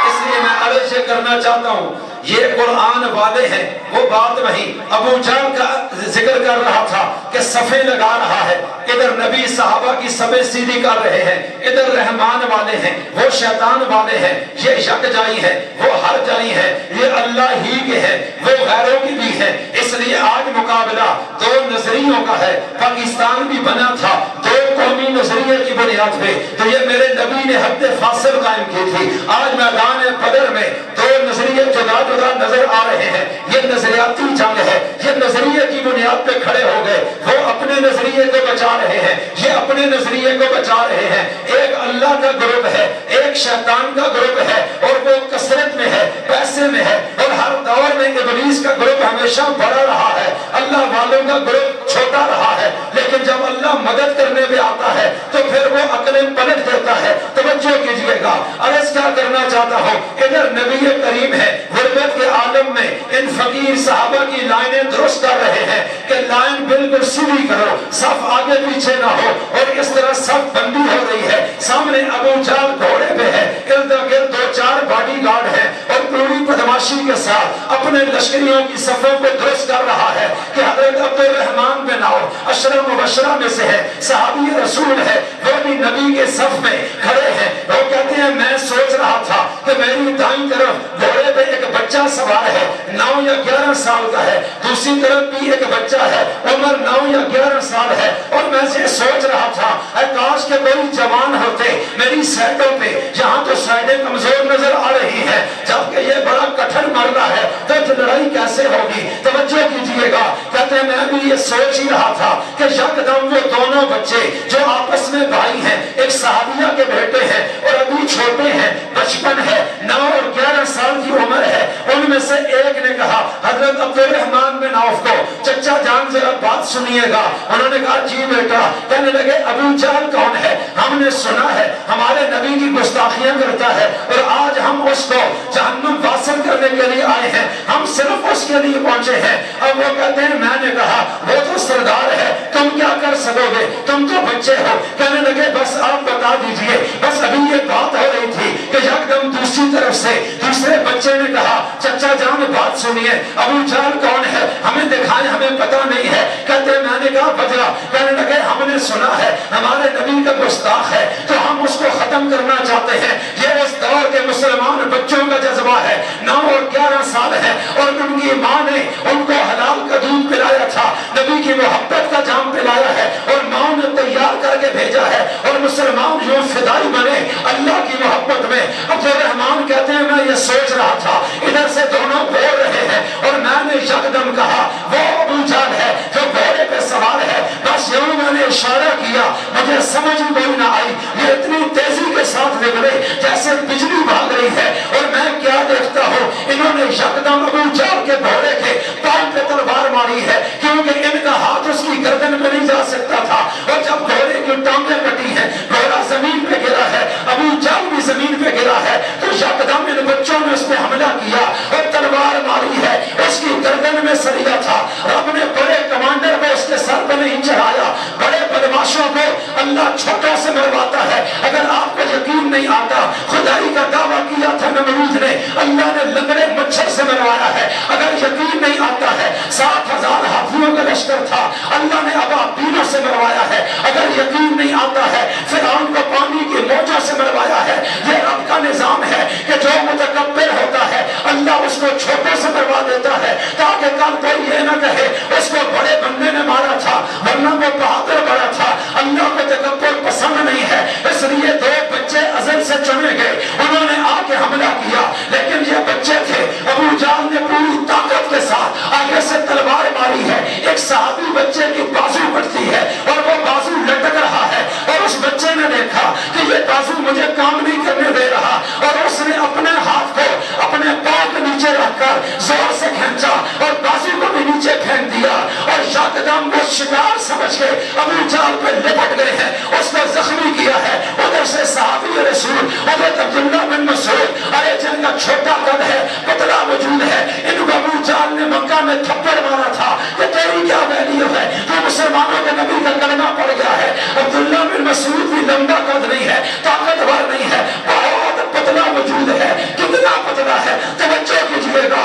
اس لیے میں عرض یہ کرنا چاہتا ہوں یہ قرآن والے ہیں۔ وہ بات وہی ابو جہل کا ذکر کر رہا تھا کہ صفیں لگا رہا ہے، ادھر نبی صحابہ کی صفیں سیدھی کر رہے ہیں، ادھر رحمان والے ہیں، وہ شیطان والے ہیں، یہ یکجائی ہیں، وہ ہر جائی ہیں، یہ اللہ ہی کے ہیں، وہ غیروں کی بھی ہیں۔ اس لیے آج مقابلہ دو نظریوں کا ہے۔ پاکستان بھی بنا تھا دو قومی نظریے کی بنیاد پہ، تو یہ میرے نبی نے حد فاصل قائم کی تھی۔ آج میدان بدر میں دو نظریے جدا جدا نظر آ رہے ہیں، یہ نظریاتی جنگ ہے، یہ نظریے کی بنیاد پہ کھڑے ہو گئے۔ وہ اپنے نظریے کو بچا رہے ہیں، یہ اپنے نظریے کو بچا رہے ہیں۔ ایک اللہ کا گروپ ہے، ایک شیطان کا گروپ ہے، اور وہ کثرت میں ہے، پیسے میں ہے، اور ہر دور میں ابلیس کا گروپ ہمیشہ بڑا رہا ہے، اللہ والوں کا گروپ چھوٹا رہا ہے۔ لیکن جب اللہ مدد کرنے پہ آتا ہے تو پھر وہ عقلیں پلٹ دیتا ہے۔ توجہ کیجئے گا، عرض کیا کرنا چاہتا ہوں، ادھر نبی کریم ہے، غربت کے عالم میں ان فقیر صحابہ کی لائنیں درست کر رہے ہیں کہ لائن بالکل سیدھی کرو، صف آگے پیچھے نہ ہو، اور اس طرح صف بندی ہو رہی ہے۔ سامنے ابو جہل گھوڑے پہ ہے، ارد گرد دو چار باڈی گارڈ ہیں، اور پوری بدماشی کے ساتھ اپنے لشکریوں کی صفوں کو درست کر رہا ہے کہ حضرت عبد الرحمن بن عوف عشرہ مبشرہ میں سے ہے، صحابی رسول ہے، وہ بھی نبی کے صف میں کھڑے ہیں۔ وہ کہتے ہیں میں سوچ رہا تھا کہ میری دائیں طرف گھوڑے پہ ایک بچہ سوار ہے، 9 یا 11 سال کا ہے، دوسری طرف بھی ایک بچہ ہے، عمر 9 یا 11 سال ہے، اور میں سے سوچ رہا تھا اے کاش کے کوئی جوان ہوتے میری سائڈوں پہ، یہاں تو سائڈیں کمزور نظر آ رہی ہیں، جبکہ یہ بڑا کٹھن مرلہ ہے، تو لڑائی کیسے ہوگی؟ توجہ کیجئے گا، کہتے ہیں میں بھی یہ سوچ ہی رہا تھا کہ یکدم وہ دونوں بچے جو آپس میں بھائی ہیں، ایک صحابیہ کے بیٹے ہیں اور ابھی چھوٹے ہیں، بچپن ہے، 9 اور 11 سال کی عمر ہے، ان میں سے ایک نے کہا حضرت عبد الرحمن بن عوف کو چچا جان ذرا بات سنیے گا۔ انہوں نے کہا جی بیٹا۔ کہنے لگے ابو جہل کون ہے؟ ہم نے سنا ہے ہمارے نبی کی گستاخیاں کرتا ہے، اور آج ہم اس کو جہنم واصل کرنے کے لیے آئے ہیں، ہم صرف اس کے لیے پہنچے ہیں۔ اب وہ کہتے ہیں میں نے کہا وہ تو سردار ہے، تم کیا کر سکو گے، تم تو بچے ہو۔ کہنے لگے بس آپ بتا دیجئے۔ بس ابھی یہ بات ہو رہی تھی کہ یکدم دوسری طرف سے دوسرے بچے نے کہا چچا جان بات سنیے، ابو جہل کون ہے ہمیں دکھائیں، ہمیں پتہ نہیں ہے۔ کہتے ہیں میں نے کہا بجا۔ کہنے لگے ہم نے سنا ہے ہمارے نبی کا گستاخ ہے، تو ہم اس کو ختم کرنا چاہتے ہیں۔ یہ اس دور کے مسلمان بچوں کا جذبہ ہے، 9 اور 11 سال ہے، اور ان کی ماں نے ان کو حلال کا دودھ پلایا تھا، نبی کی محبت کا جام پلایا ہے، اور ماں نے تیار کر کے بھیجا ہے، اور مسلمان جو فدائی بنے اللہ کی محبت میں۔ عبد الرحمان کہتے ہیں میں یہ سوچ رہا تھا، ادھر سے دونوں بول رہے ہیں، اور میں نے یکدم کہا وہ ابو جہل ہے جو گھوڑے پہ سوار ہے۔ بس یوں میں نے اشارہ کیا، مجھے سمجھ کوئی نہ آئی، یہ اتنی تیزی کے ساتھ نکلے جیسے بجلی بھاگ رہی ہے، اور میں کیا دیکھتا ہوں انہوں نے یکدم ابو جہل کے گھوڑے کے پاؤں پہ تلوار ماری ہے، کیونکہ ان کا ہاتھ اس کی گردن میں نہیں جا سکتا تھا، اور جب گھوڑے کی ٹانگیں کٹی ہیں، گھوڑا زمین پہ گرا ہے، ابو جہل بھی زمین پہ گرا ہے، تو یکدم ان بچوں نے اس پہ حملہ کیا اور تلوار ماری ہے، اس کی گردن میں سریا تھا۔ رب نے بڑے کمانڈر کو اس کے سر پہ نہیں چڑھایا، بڑے بدماشوں کو اللہ چھوٹوں سے مرواتا ہے۔ اگر آپ کو یقین نہیں آتا، خدائی کا دعویٰ کیا تھا نمرود نے، اللہ نے لنگڑے مچھر سے مروایا ہے۔ اگر یقین نہیں آتا ہے، 7,000 ہاتھیوں کا لشکر تھا، اللہ نے ابابیلوں سے مروایا ہے۔ اگر یقین نہیں آتا ہے، فرعون کو پانی کی موجوں سے مروایا ہے۔ یہ رب کا نظام ہے کہ جو متکبر ہوتا ہے اللہ اس کو چھوٹے سے مروا دیتا ہے، تاکہ کل کوئی یہ نہ کہے اس کو بڑے بندے نے مارا تھا، ورنہ وہ بہادر بڑا تھا۔ اللہ کو تکبر پسند نہیں ہے، اس لیے 2 بچے ازل سے چنے گئے، انہوں نے آ کے حملہ کیا، لیکن یہ بچے تھے۔ ابو جہل نے پوری طاقت کے ساتھ آگے سے تلوار ماری ہے، ایک صحابی بچے کی بازو کٹتی ہے، اور وہ بازو لٹک رہا ہے، اور اس بچے نے دیکھا کہ یہ بازو مجھے کام نہیں کرنے دے رہا، اور اس نے اپنے ہاتھ کو اپنے پاؤں کے نیچے رکھ کر زور سے کھینچا، اور بازو کو بھی نیچے پھینک دیا، اور یکدم وہ شکار سمجھ کے ابو جہل پہ لپٹ گئے ہیں، اس کو زخمی کیا ہے۔ ادھر سے صحابی رسول حضرت عبداللہ بن مسعود، ارے جن کا چھوٹا قد ہے، پتلا وجود ہے، ان کو ابو جہل نے مکہ میں تھپڑ مارا تھا کہ تیری کیا ویلیو ہے، تو مسلمانوں کے نبی کا کلمہ پڑ گیا ہے۔ عبداللہ بن مسعود بھی لمبا قد نہیں ہے، طاقتور نہیں ہے، بہت پتلا وجود ہے، کتنا پتلا ہے، توجہ کیجئے گا۔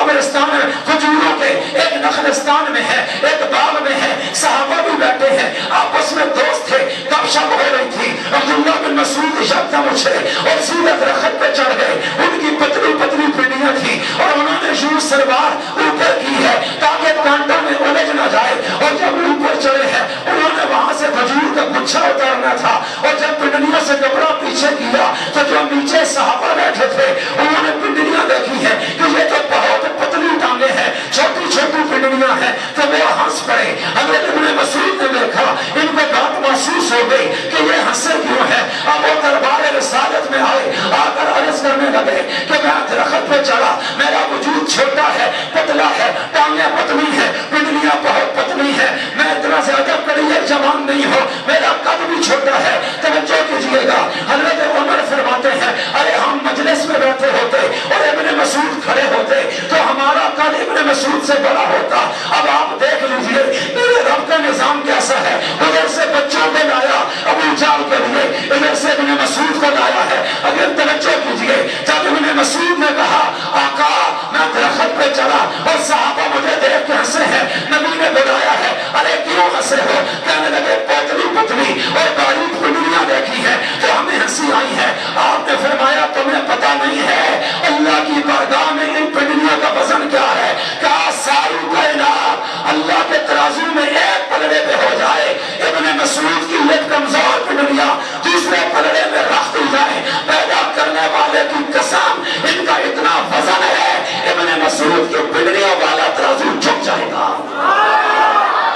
قبرستان میں کھجوروں کے ایک نخلستان میں ہے، ایک باغ میں ہے، صحابہ بھی بیٹھے ہیں، آپس میں دوست تھے، گپ شپ ہو رہی تھی۔ عبداللہ بن مسعود یکدم اٹھے اور سیدھے درخت پہ چڑھ گئے۔ ان کی پتلی پتلی پنڈلیاں تھی اور انہوں نے یوں سلوار اوپر کی ہے تاکہ کانٹوں میں الجھ نہ جائے، اور جب اوپر چڑھے ہیں انہوں نے وہاں سے کھجور کا گچھا اتارنا تھا، اور جب پنڈلیوں سے کپڑا پیچھے کیا تو جو نیچے صحابہ بیٹھے تھے انہوں نے پنڈلیاں دیکھی ہیں کہ یہ تو بہت پتلی ٹانگیں ہیں، چھوٹی چھوٹی پنڈلیاں ہیں، تو وہ ہنس پڑے۔ حضرت ابن مسعود نے دیکھا، ان کو بات محسوس ہو گئی کہ یہ ہنسے کیوں ہے۔ اب وہ دربار رسالت میں آئے، آ کر عرض کرنے لگے کہ میں درخت پہ چڑھا، میرا وجود چھوٹا ہے، پتلا ہے، ٹانگیں پتلی ہیں، پنڈلیاں بہت پتلی ہیں، میں اتنا زیادہ قلیل جوان نہیں ہوں، میرا قد بھی چھوٹا ہے۔ توجہ کیجئے گا، حضرت عمر فرماتے ہیں ارے ہم مجلس میں بیٹھے ہوتے اور ابن مسعود کھڑے ہوتے تو ہمارا قد ابن مسعود سے بڑا ہوتا۔ اب آپ دیکھ لیجئے میرے رب کا نظام کیسا ہے، ادھر سے بچوں کو لایا ابو جہل کے لیے، ادھر سے ابن مسعود کو لایا ہے۔ اگر توجہ کیجئے، جب ابن مسعود نے کہا آقا میں درخت پہ چڑھا اور صحابہ مجھے دیکھ کے ہنسے ہیں، نبی نے بلایا ہے، ارے کیوں ہنسے ہو؟ کہنے لگے پتلی پتلی اور باریک پنڈلیاں دیکھی ہیں تو ہمیں ہنسی آئی ہے۔ آپ نے فرمایا تمہیں پتہ نہیں ہے اللہ کی بارگاہ میں ان پنڈلیوں کا وزن کیا ہے؟ کہا ساری کائنات اللہ کے ترازو میں ایک پلڑے پہ ہو جائے، ابن مسعود کی ایک کمزور پنڈلیاں دوسرے پلڑے میں رکھ دی جائے، پیدا کرنے والے کی قسم ان کا اتنا وزن ہے ابن مسعود کی پنڈلیوں والا ترازو جھک جائے گا۔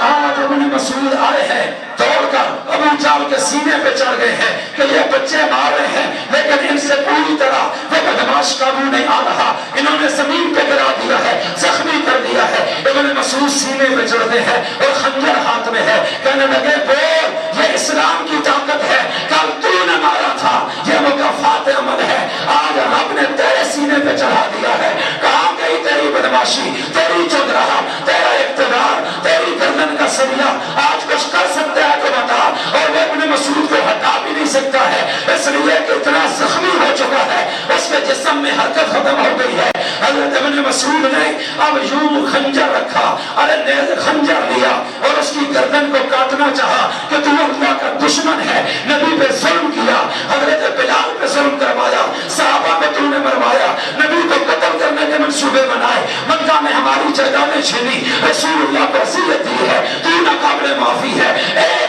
آج ابن مسعود آئے ہیں دوڑ کر ابو جہل کے سینے پہ چڑھ گئے ہیں کہ یہ بچے مار رہے ہیں، لیکن ان سے پوری طرح وہ بدماش قابو نہیں آ رہا، انہوں نے زمین پہ گرا دیا ہے، زخمی کر دیا ہے۔ ابن مسعود سینے پہ چڑھتے ہیں اور خنجر ہاتھ میں ہے، کہنے لگے بول یہ اسلام کی طاقت ہے، کل تو نے مارا تھا، یہ مکافات عمل ہے، آج رب نے تیرے سینے پہ چڑھا دیا ہے۔ کہاں گئی تیری بدماشی، تیری چودراہ، تیرا اقتدار، تیری گردن کا سریا؟ آج کچھ کر سکتا ہے تو بتا۔ اور وہ ابن مسعود کو ہٹا بھی نہیں سکتا ہے، اس لیے کہ اتنا زخمی ہو چکا ہے، اس کے جسم میں حرکت ختم ہو گئی ہے۔ حضرت ابن مسعود نے اب یوں خنجر رکھا، ارے خنجر لیا اور اس کی گردن کو کاٹنا چاہا کہ تو اللہ کا دشمن ہے، نبی پہ ظلم کیا، حضرت بلال پہ ظلم کروایا، صحابہ کو تو نے مروایا، نبی کو قتل کرنے کے منصوبے بنائے، مکہ میں ہماری جائیدادیں چھینی، رسول اللہ کو اذیت دی ہے، تو ناقابل معافی ہے،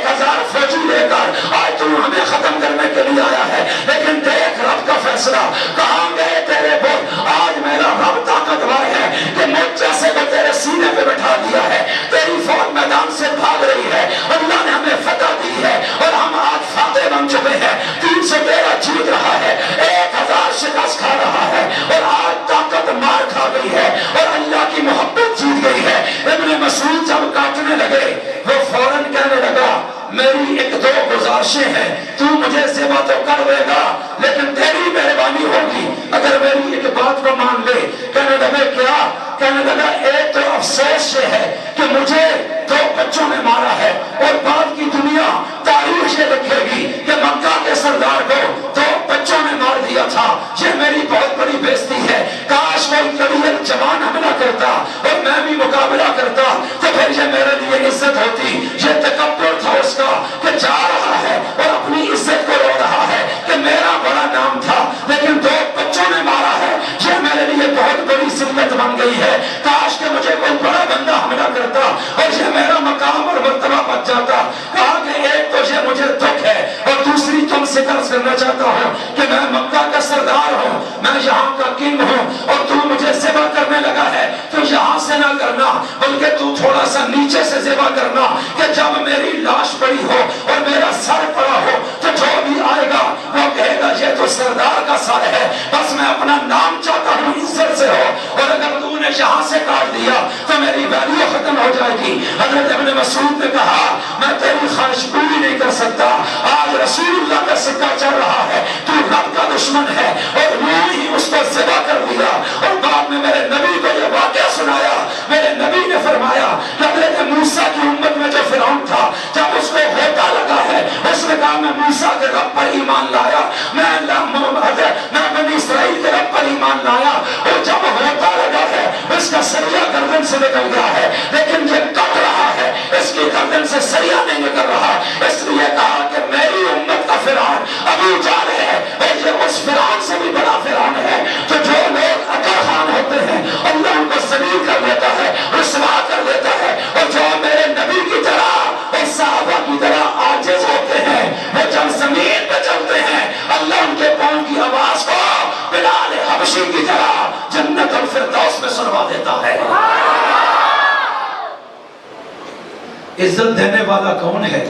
1000 فوجی لے کر آج تو ہمیں ختم کرنے کے لیے آیا ہے، لیکن دیکھ رب کا فیصلہ، کہاں گئے تیرے بت؟ آج میرا رب طاقتور ہے کہ مجھ جیسے کو تیرے سینے پہ بٹھا دیا ہے، تیری فوج میدان سے بھاگ رہی ہے، اللہ نے ہمیں فتح دی ہے اور ہم آج فاتح بن چکے ہیں، 313 جیت رہا ہے، 1000 شکست کھا رہا ہے اور آج طاقت مار کھا گئی ہے اور اللہ کی محبت جیت گئی ہے۔ ابن مسعود جب کاٹنے لگے وہ فوراً کہنے لگا میری ایک دو گزارشیں ہیں، تو مجھے ذبح تو کر دے گا لیکن تیری مہربانی ہوگی اگر میری ایک بات کو مان لے۔ کہنے لگے کیا؟ کہنے لگا ایک تو افسوس یہ ہے کہ مجھے 2 بچوں نے مارا ہے اور بعد کی دنیا تاریخ یہ لکھے گی کہ مکہ کے سردار کو 2 بچوں نے مار دیا تھا، یہ میری بہت بڑی بےزتی ہے۔ کاش وہ قلیل جوان حملہ کرتا اور میں بھی مقابلہ کرتا تو پھر یہ میرے لیے عزت ہوتی۔ یہ تکبر تھا اس کا کہ جا رہا ہے اور اپنی عزت کو رو رہا ہے کہ میرا بڑا نام تھا لیکن 2 بچوں نے مارا ہے، یہ میرے لیے بہت بڑی ذلت بن گئی ہے۔ کاش کہ مجھے کوئی بڑا بندہ حملہ کرتا اور یہ میرا مقام اور مرتبہ بچ جاتا۔ کہا کہ ایک تو یہ مجھے دکھ ہے اور دوسری تم سے عرض کرنا چاہتا ہوں کہ میں مکہ کا سردار ہوں، میں یہاں کا کنگ ہوں اور تو مجھے ذبح کرنے لگا ہے تو یہاں سے نہ کرنا بلکہ تو تھوڑا سا نیچے سے ذبح کرنا کہ جب میری لاش پڑی ہو اور میرا سر پڑا ہو تو جو بھی آئے گا وہ کہے گا یہ تو سردار کا سر ہے، بس میں اپنا نام چاہتا ہوں عزت سے ہو، اور اگر تو نے یہاں سے کاٹ دیا تو میری ویلیو ختم ہو جائے گی۔ حضرت ابن مسعود نے کہا میں تیری خواہش پوری نہیں کر سکتا، آج رسول اللہ کا سکہ چل رہا ہے، تو رب کا دشمن ہے، اور یوں ہی اس کو ذبح کر دیا۔ اور بعد میں میرے نبی کو یہ واقعہ سنایا، میرے نبی نے فرمایا کہ حضرت موسیٰ کی امت میں جو فرعون تھا جب اس کو ہوتا لگا ہے اس نے کہا میں موسیٰ کے رب پر ایمان لایا، میں بنی اسرائیل کے رب پر ایمان لایا، اور جب ہوتا لگا ہے اس کا سریا گردن سے نکل گیا ہے لیکن یہ کٹ رہا ہے، اس کی گردن سے سریا نہیں نکل رہا، اس لیے کہا کہ میری امت کا فرعون ابو جہل ہے، اور یہ اس فرعون سے بھی بڑا فرعون ہے تو جو لوگ اکڑ خان ہوتے ہیں اللہ ان کو ذلیل کر دیتا ہے، رسوا کر دیتا ہے، اور جو میرے نبی کی طرح اور صحابہ کی طرح عاجز ہوتے ہیں وہ جب زمین پہ چلتے ہیں اللہ ان کے پاؤں کی آواز کو بلال حبشی کی طرح جنت الفردوس میں سنوا دیتا ہے۔ عزت دینے والا کون ہے؟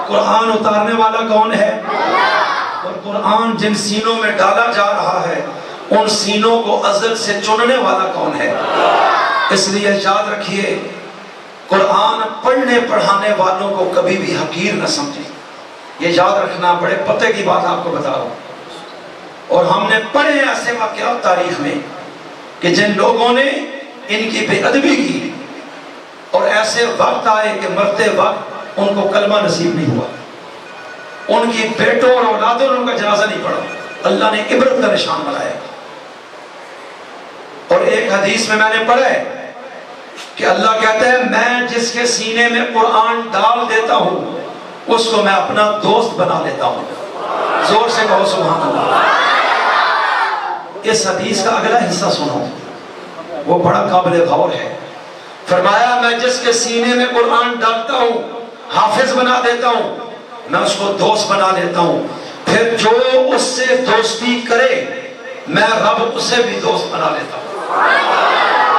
قرآن اتارنے والا کون ہے؟ اور قرآن جن سینوں میں ڈالا جا رہا ہے ان سینوں کو ازل سے چننے والا کون ہے؟ اس لیے یاد رکھیے قرآن پڑھنے پڑھانے والوں کو کبھی بھی حقیر نہ سمجھیں، یہ یاد رکھنا، بڑے پتے کی بات آپ کو بتا رہا ہوں۔ اور ہم نے پڑھے ایسے واقعات تاریخ میں کہ جن لوگوں نے ان کی بے ادبی کی اور ایسے وقت آئے کہ مرتے وقت ان کو کلمہ نصیب نہیں ہوا، ان کی بیٹوں اور اولادوں نے ان کا جنازہ نہیں پڑھا، اللہ نے عبرت کا نشان بنایا۔ اور ایک حدیث میں نے پڑھا ہے کہ اللہ کہتا ہے میں جس کے سینے میں قرآن ڈال دیتا ہوں اس کو میں اپنا دوست بنا لیتا ہوں۔ زور سے کہو سبحان اللہ۔ اس حدیث کا اگلا حصہ سنو، وہ بڑا قابل غور ہے۔ فرمایا میں جس کے سینے میں قرآن ڈالتا ہوں حافظ بنا دیتا ہوں، میں اس کو دوست بنا لیتا ہوں، پھر جو اس سے دوستی کرے میں رب اسے بھی دوست بنا لیتا ہوں،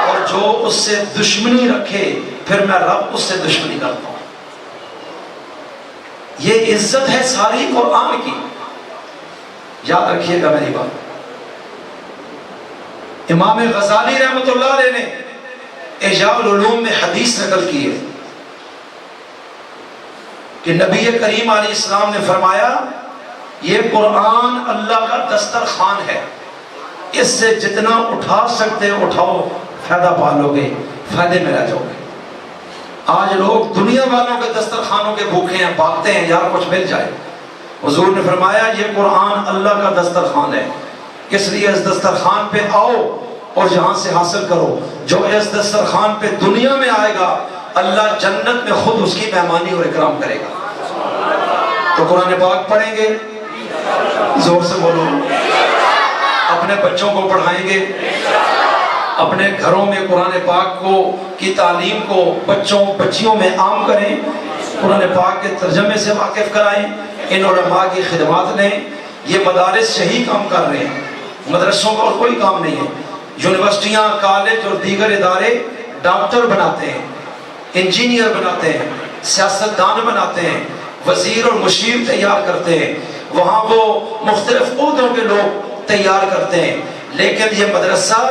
اور جو اس سے دشمنی رکھے پھر میں رب اس سے دشمنی کرتا ہوں۔ یہ عزت ہے ساری قرآن کی، یاد رکھیے گا میری بات۔ امام غزالی رحمۃ اللہ علیہ نے احیاء العلوم میں حدیث نقل کی ہے کہ نبی کریم علیہ السلام نے فرمایا یہ قرآن اللہ کا دسترخوان ہے، اس سے جتنا اٹھا سکتے اٹھاؤ، فائدہ پالو گے، فائدے میں رہ جاؤ گے۔ آج لوگ دنیا والوں کے دسترخوانوں کے بھوکے ہیں، بھاگتے ہیں یار کچھ مل جائے۔ حضور نے فرمایا یہ قرآن اللہ کا دسترخوان ہے، اس لیے اس دسترخوان پہ آؤ اور یہاں سے حاصل کرو۔ جو اس دسترخوان پہ دنیا میں آئے گا اللہ جنت میں خود اس کی مہمانی اور اکرام کرے گا۔ تو قرآن پاک پڑھیں گے، زور سے بولو، اپنے بچوں کو پڑھائیں گے، اپنے گھروں میں قرآن پاک کو کی تعلیم کو بچوں بچیوں میں عام کریں، قرآن پاک کے ترجمے سے واقف کرائیں، ان علماء کی خدمات لیں۔ یہ مدارس یہی کام کر رہے ہیں، مدرسوں کا اور کوئی کام نہیں ہے۔ یونیورسٹیاں، کالج اور دیگر ادارے ڈاکٹر بناتے ہیں، انجینئر بناتے ہیں، سیاستدان بناتے ہیں، وزیر اور مشیر تیار کرتے ہیں، وہاں وہ مختلف عہدوں کے لوگ تیار کرتے ہیں، لیکن یہ مدرسہ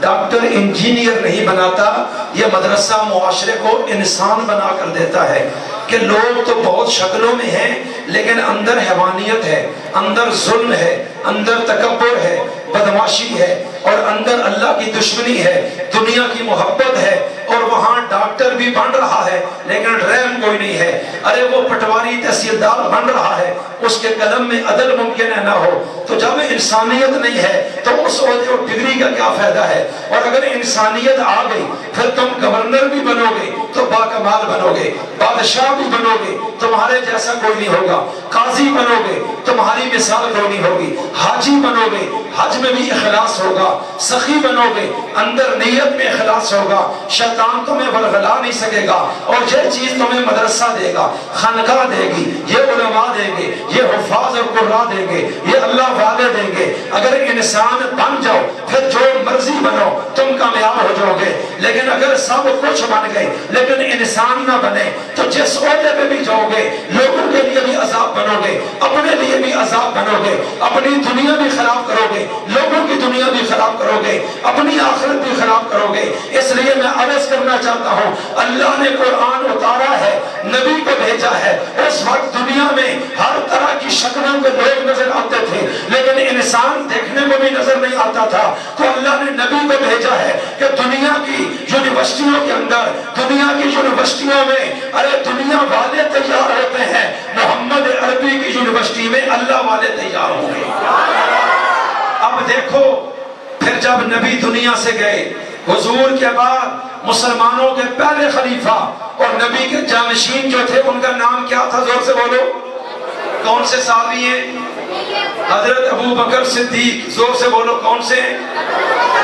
ڈاکٹر انجینئر نہیں بناتا، یہ مدرسہ معاشرے کو انسان بنا کر دیتا ہے کہ لوگ تو بہت شکلوں میں ہیں لیکن اندر حیوانیت ہے، اندر ظلم ہے، اندر تکبر ہے، بدمعاشی ہے، اور اندر اللہ کی دشمنی ہے، دنیا کی محبت ہے، اور وہاں ڈاکٹر بھی بن رہا ہے لیکن رحم کوئی نہیں ہے۔ ارے وہ پٹواری تحصیلدار بن رہا ہے، اس کے قلم میں عدل ممکن ہے نہ ہو، تو جب انسانیت نہیں ہے تو اس عہدے اور ڈگری کا کیا فائدہ ہے؟ اور اگر انسانیت آ گئی پھر تم گورنر بھی بنو گے تو باکمال بنو گے، بادشاہ بھی بنو گے تمہارے جیسا کوئی نہیں ہوگا، قاضی بنو گے تمہاری مثال کوئی نہیں ہوگی، حاجی بنو گے حج میں بھی اخلاص ہوگا، سخی بنو گے اندر نیت میں اخلاص ہوگا، شیطان تمہیں ورغلا نہیں سکے گا، اور یہ چیز تمہیں مدرسہ دے گا، خانقاہ دے گی، یہ علماء دیں گے، یہ حفاظ اور قراء دیں گے، یہ اللہ والے دیں گے۔ اگر انسان بن جاؤ پھر جو مرضی بنو تم کامیاب ہو جاؤ گے، لیکن اگر سب کچھ بن گئے لیکن انسان نہ بنے تو جس عہدے پہ بھی جاؤ گے لوگوں کے لیے بھی عذاب بنو گے، اپنے لیے بھی عذاب بنو گے، اپنی دنیا بھی خراب کرو گے، لوگوں کی دنیا بھی خراب کرو گے، اپنی آخرت بھی خراب کرو گے۔ اس لیے میں عرض کرنا چاہتا ہوں اللہ نے قرآن اتارا ہے، نبی کو بھیجا ہے، اس وقت دنیا میں ہر طرح کی شکلوں کے لوگ نظر آتے تھے لیکن انسان دیکھنے کو بھی نظر نہیں آتا تھا، تو اللہ نے نبی کو بھیجا ہے کہ دنیا کی یونیورسٹیوں کے اندر، دنیا کی یونیورسٹیوں میں، ارے دنیا والے تیار ہوتے ہیں، محمد عربی کی یونیورسٹی میں اللہ والے تیار ہوں گے۔ اب دیکھو پھر جب نبی دنیا سے گئے، حضور کے بعد مسلمانوں کے پہلے خلیفہ اور نبی کے جانشین جو تھے ان کا نام کیا تھا؟ زور سے بولو، کون سے صحابی ہیں؟ حضرت ابو بکر صدیق۔ زور سے بولو، کون سے؟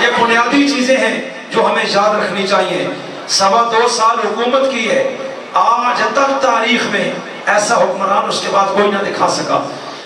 یہ بنیادی چیزیں ہیں جو ہمیں یاد رکھنی چاہیے۔ 2.25 سال حکومت کی ہے، آج تک تاریخ میں ایسا حکمران اس کے بعد کوئی نہ دکھا سکا۔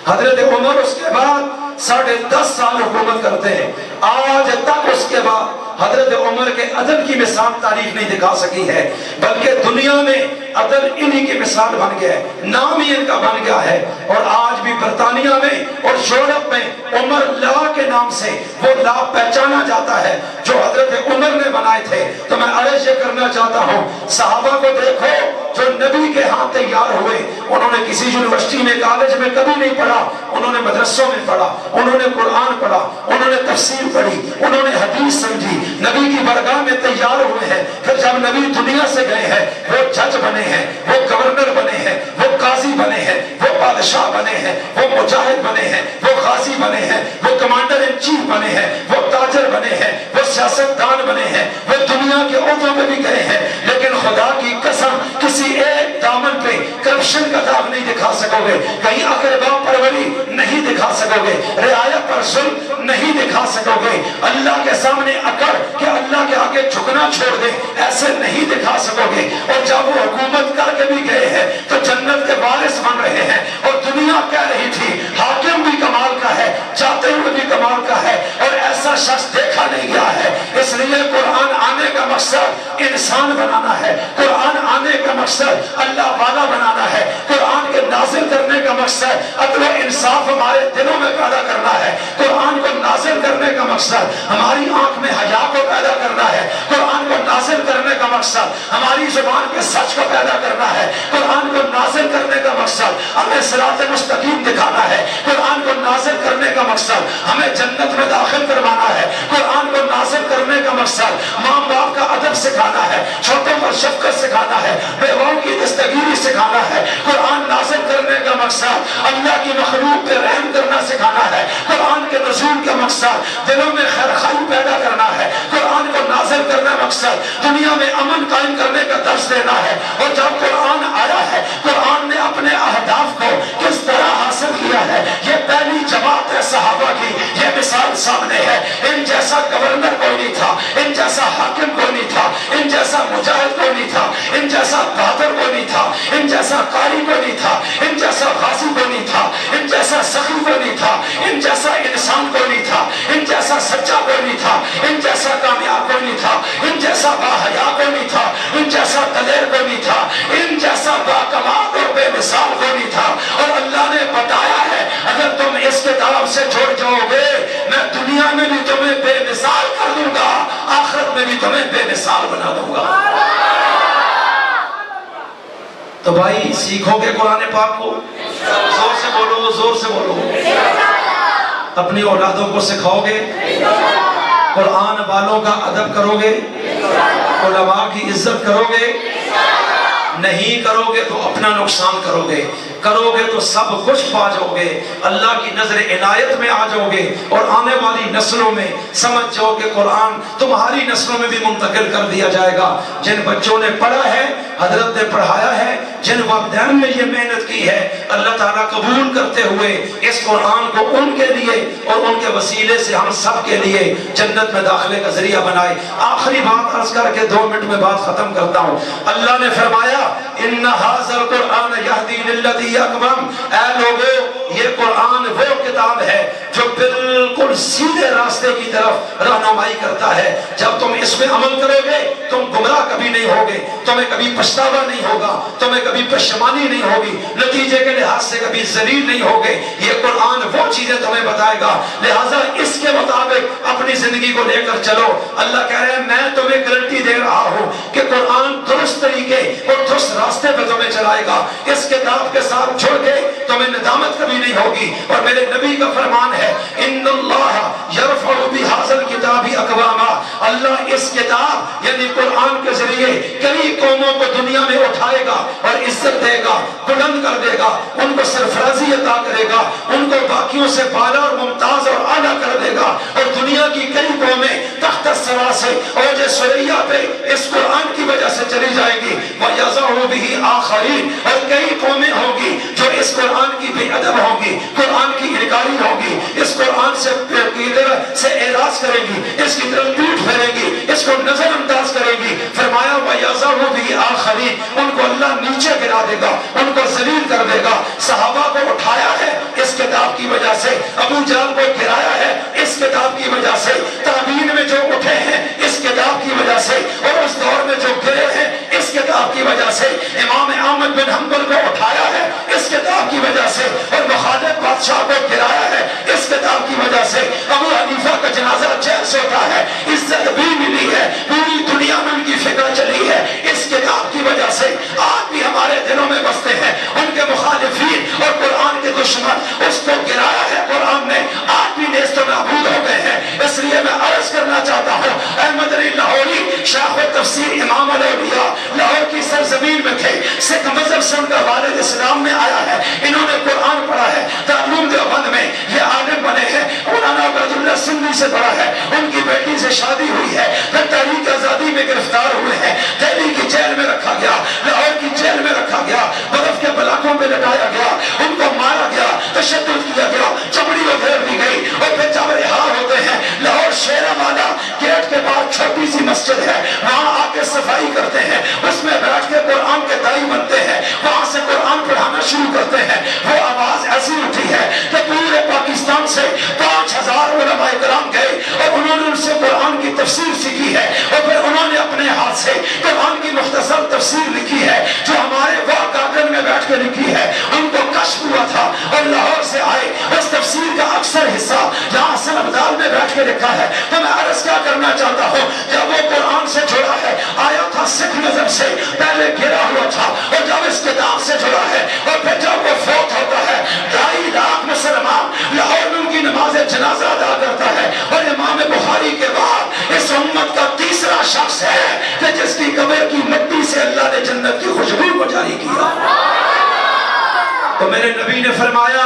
حضرت عمر اس کے بعد 10.5 سال حکومت کرتے ہیں، آج تک اس کے بعد حضرت عمر کے عدل کی مثال تاریخ نہیں دکھا سکی ہے، بلکہ دنیا میں عدل انہی کی مثال بن گیا ہے، نام ہی ان کا بن گیا ہے۔ اور آج بھی برطانیہ میں اور یورپ میں عمر لا کے نام سے وہ لا پہچانا جاتا ہے جو حضرت عمر نے بنائے تھے۔ تو میں عرض یہ کرنا چاہتا ہوں، صحابہ کو دیکھو جو نبی کے ہاتھ تیار ہوئے، انہوں نے کسی یونیورسٹی میں کالج میں کبھی نہیں پڑھا، انہوں نے مدرسوں میں پڑھا، انہوں نے قرآن پڑھا، انہوں نے تفسیر پڑھی، انہوں نے حدیث سمجھی، نبی کی بارگاہ میں تیار ہوئے ہیں۔ پھر جب نبی دنیا سے گئے ہیں، وہ جج بنے ہیں، وہ گورنر بنے ہیں، وہ قاضی بنے ہیں، وہ بادشاہ بنے ہیں، وہ مجاہد بنے ہیں، وہ غازی بنے ہیں، وہ کمانڈر ان چیف بنے ہیں، وہ تاجر بنے ہیں، وہ سیاستدان بنے ہیں، وہ دنیا کے عہدوں پہ بھی گئے ہیں، لیکن خدا کی قسم کسی ایک دامن پہ کرپشن کا داغ نہیں دکھا سکو گے، کہیں اقربا پروری نہیں دکھا سکو گے، رعایت پر ظلم نہیں دکھا سکو گے، اللہ کے سامنے اکڑ کہ اللہ کے آگے جھکنا چھوڑ دے ایسے نہیں دکھا سکو گے۔ اور جب وہ حکومت کر کے بھی گئے ہیں تو جنت کے وارث بن رہے ہیں، اور دنیا کہہ رہی تھی حاکم بھی کمال کا ہے، جاتے ہوئے بھی کمال کا ہے، اور ایسا شخص دیکھا نہیں گیا ہے۔ اس لیے قرآن آنے کا مقصد انسان بنانا ہے، قرآن آنے کا مقصد اللہ والا بنانا ہے، قرآن کے نازل کرنے کا مقصد عدل و انصاف ہمارے دلوں میں پیدا کرنا ہے، قرآن کو نازل کرنے کا مقصد ہماری آنکھ میں حیا کو پیدا کرنا ہے، قرآن کو نازل کرنے کا مقصد ہماری زبان کے سچ کو پیدا کرنا ہے، قرآن کو نازل کرنے کا مقصد ہمیں صراط مستقیم دکھانا ہے، قرآن کو نازل کرنے کا مقصد ہمیں جنت میں داخل کروانا ہے، قرآن کو نازل کرنے کا مقصد ماں باپ کا ادب سکھانا ہے، چھوٹوں پر شفقت سکھانا ہے، بیواؤں کی دستگیری سکھانا ہے، قرآن نازل کرنے کا مقصد اللہ کی مخلوق پہ رحم کرنا سکھانا ہے، قرآن کے نزول کا مقصد دلوں میں خیرخواہی پیدا کرنا ہے، قرآن کو نازل کرنا مقصد دنیا میں امن قائم کرنے کا درس دینا ہے۔ اور جب قرآن آیا ہے، قرآن نے اپنے اہداف کو کس طرح حاصل کیا ہے، یہ پہلی جماعت ہے صحابہ کی، یہ مثال سامنے ہے۔ ان جیسا گورنر کوئی نہیں تھا، ان جیسا حاکم کوئی نہیں تھا، ان جیسا مجاہد کوئی نہیں تھا، ان جیسا بہادر کوئی نہیں تھا، ان جیسا قاری کوئی نہیں تھا، ان جیسا غازی کوئی نہیں تھا، ان جیسا سخی کوئی نہیں تھا، ان جیسا انسان کوئی نہیں تھا، ان جیسا سچا کوئی نہیں تھا، ان جیسا کامیاب کوئی نہیں تھا، ان جیسا باحیا کوئی نہیں تھا، ان جیسا دلیر کوئی نہیں تھا، ان جیسا باکمال اور بے مثال کوئی نہیں تھا۔ اور اللہ نے بتایا ہے اگر تم اس کتاب سے چھوڑ جاؤ گے، میں دنیا میں بھی تمہیں بے مثال کر دوں گا، آخرت میں بھی تمہیں بے مثال بنا دوں گا۔ تو بھائی سیکھو گے قرآن پاک کو؟ زور سے بولو، زور سے بولو۔ اپنی اولادوں کو سکھاؤ گے؟ قرآن والوں کا ادب کرو گے؟ علماء کی عزت کرو گے؟ نہیں کرو گے تو اپنا نقصان کرو گے، کرو گے تو سب کچھ پا جاؤ گے، اللہ کی نظر عنایت میں آ جاؤ گے، اور آنے والی نسلوں میں سمجھ جاؤ کہ قرآن تمہاری نسلوں میں بھی منتقل کر دیا جائے گا۔ جن بچوں نے پڑھا ہے، حضرت نے پڑھایا ہے، جن والدین نے یہ محنت کی ہے، اللہ تعالیٰ قبول کرتے ہوئے اس قرآن کو ان کے لیے اور ان کے وسیلے سے ہم سب کے لیے جنت میں داخلے کا ذریعہ بنائے۔ آخری بات عرض کر کے 2 منٹ میں بات ختم کرتا ہوں۔ اللہ نے فرمایا ان ھذا القرآن یہدی للتی اقوم، اے لوگو یہ قرآن وہ کتاب ہے جو بالکل سیدھے راستے کی طرف رہنمائی کرتا ہے۔ جب تم اس میں عمل کرو گے تم گمراہ کبھی نہیں ہوگے، تمہیں کبھی پچھتاوا نہیں ہوگا، تمہیں کبھی پشیمانی نہیں ہوگی، نتیجے کے لحاظ سے کبھی ذلیل نہیں ہوگے۔ یہ قرآن وہ چیزیں تمہیں بتائے گا، لہٰذا اس کے مطابق اپنی زندگی کو لے کر چلو۔ اللہ کہہ رہے ہیں میں تمہیں گارنٹی دے رہا ہوں کہ قرآن درست طریقے اور درست راستے پہ تمہیں چلائے گا۔ اس کتاب کے ساتھ جڑ کے تمہیں ندامت کبھی نہیں ہوگی۔ اور میرے نبی کا فرمان ہے ان اللہ یرفع بہذا الکتاب اقواما، اللہ اس کتاب یعنی قرآن کے ذریعے کئی قوموں کو دنیا میں اٹھائے گا اور عزت دے گا، بلند کر دے گا، ان کو سرفرازی عطا کرے گا، ان کو باقیوں سے بالا اور ممتاز اور اعلیٰ کر دے گا، اور دنیا کی کئی قومیں تحت الثری سے اوج ثریا پہ اس قرآن کی وجہ سے چلی جائیں گی۔ وَيَضَعُ بِهِ آخَرِينَ، اور کئی قومیں ہوں گی جو اس قرآن کی بے ادب ہوں گی، قرآن کی انکاری ہوں گی، اس قرآن سے اعراض کریں گی، اس کی طرف پیٹھ پھیریں گی، اس کو نظر انداز کریں گی۔ فرمایا وَيَضَعُ بِهِ آخَرِينَ، ان کو اللہ نیچے گرا دے گا، ان کو ذلیل کر دے گا۔ صحابہ کو اٹھایا ہے اس کتاب کی وجہ سے، ابو جہل کو گرایا ہے اس کتاب کی وجہ سے، تابعین میں جو اٹھے ہیں اس کتاب کی وجہ سے، اور اس دور میں جو گرے ہیں اس کتاب کی وجہ سے، امام احمد بن حنبل کو اٹھایا ہے اس کتاب کی وجہ سے، اور مخالف بادشاہ کو گرایا ہے اس کتاب کی وجہ سے۔ ابو حنیفہ کا جنازہ جیل سے اٹھا ہے، عزت بھی ملی ہے، پوری دنیا میں ان کی فکر چلی ہے اس کتاب کی وجہ سے۔ آج بھی ہمارے دلوں میں بستے ہیں ان کے مخالفین اور قرآن کے دشمن، اس کو گرایا ہے قرآن نے، آج بھی نیست و نابود ہو گئے ہیں۔ اس لیے میں عرض کرنا چاہتا ہوں، احمد علی لاہوری شیخ تفسیر امام الاولیاء لاہور کی سرزمین میں تھے، سکھ مذہب سے ان کا والد اسلام میں آیا ہے، انہوں نے قرآن پڑھا ہے، دارالعلوم دیوبند میں یہ عالم بنے ہیں، مولانا عبد اللہ سندھی سے پڑھا ہے، ان کی بیٹی سے شادی ہوئی ہے، پھر تحریک آزادی میں گرفتار ہوئے ہیں، دہلی کی جیل میں رکھا گیا، لاہور کی جیل میں رکھا گیا، برف کے بلاکوں پہ لٹایا گیا، ان کو مارا گیا، تشدد کیا گیا، چمڑی ادھیڑ دی گئی، اور پھر جب رہا ہوتے ہیں لاہور شیرہ والا گیٹ کے بعد چھوٹی سی مسجد ہے، وہاں آ کے صفائی کرتے ہیں، اس میں بیٹھ کے قرآن کے دائی بنتے ہیں، وہاں سے قرآن پڑھانا شروع کرتے ہیں۔ وہ آواز ایسی اٹھی ہے کہ پورے پاکستان سے 5000 علماء کرام گئے اور انہوں نے ان سے قرآن کی تفسیر سیکھی ہے، اور پھر انہوں نے اپنے ہاتھ سے قرآن کی مختصر تفسیر لکھی ہے جو ہمارے وہاں گارڈن میں بیٹھ کے لکھی ہے۔ ان کو کشف ہوا تھا اور لاہور سے آئے، اس تفسیر کا اکثر حصہ یہاں حسن ابدال میں بیٹھ کے لکھا ہے۔ تو میں عرض کیا کرنا چاہتا ہوں، جب وہ قرآن سے جڑا ہے، آیا تھا سکھ مذہب سے، پہلے گھرا ہوا تھا، اور جب اس کتاب سے جڑا ہے، اور پھر جب وہ فوت ہوتا ہے، 2.5 لاکھ مسلمان لاہور میں ان کی نماز جنازہ ادا کرتا ہے، اور امام بخاری کے بعد اس امت کا تیسرا شخص ہے کہ جس کی قبر کی مٹی سے اللہ نے جنت کی خوشبو کو جاری کیا۔ تو میرے نبی نے فرمایا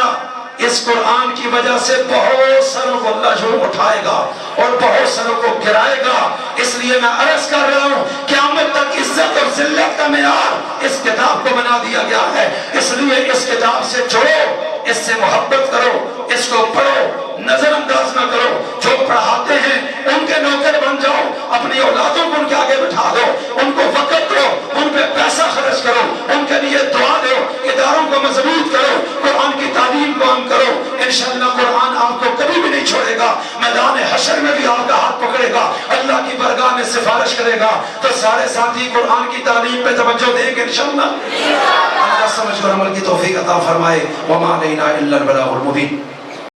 اس قرآن کی وجہ سے بہت سروں کو اللہ جو اٹھائے گا اور بہت سروں کو گرائے گا۔ اس لیے میں عرض کر رہا ہوں قیامت تک عزت اور ذلت کا معیار اس کتاب کو بنا دیا گیا ہے۔ اس لیے اس کتاب سے جڑو، اس سے محبت کرو، اس کو پڑھو، نظر انداز نہ کرو، جو پڑھاتے ہیں ان کے نوکر بن جاؤ، اپنی اولادوں کو ان کے آگے بٹھا دو، ان کو وقت دو، ان پہ پیسہ خرچ کرو، ان کے لیے دعا دو، اداروں کو مضبوط کرو، قرآن کی تعلیم کو عام کرو، انشاءاللہ قرآن آپ کو کبھی بھی نہیں چھوڑے گا، میدان حشر میں بھی آپ کا ہاتھ پکڑے گا، اللہ کی بارگاہ میں سفارش کرے گا۔ تو سارے ساتھی قرآن کی تعلیم پہ توجہ دیں گے انشاءاللہ۔ اللہ سمجھ کر عمل کی توفیق عطا فرمائے۔ وما علینا الا البلاغ المبین۔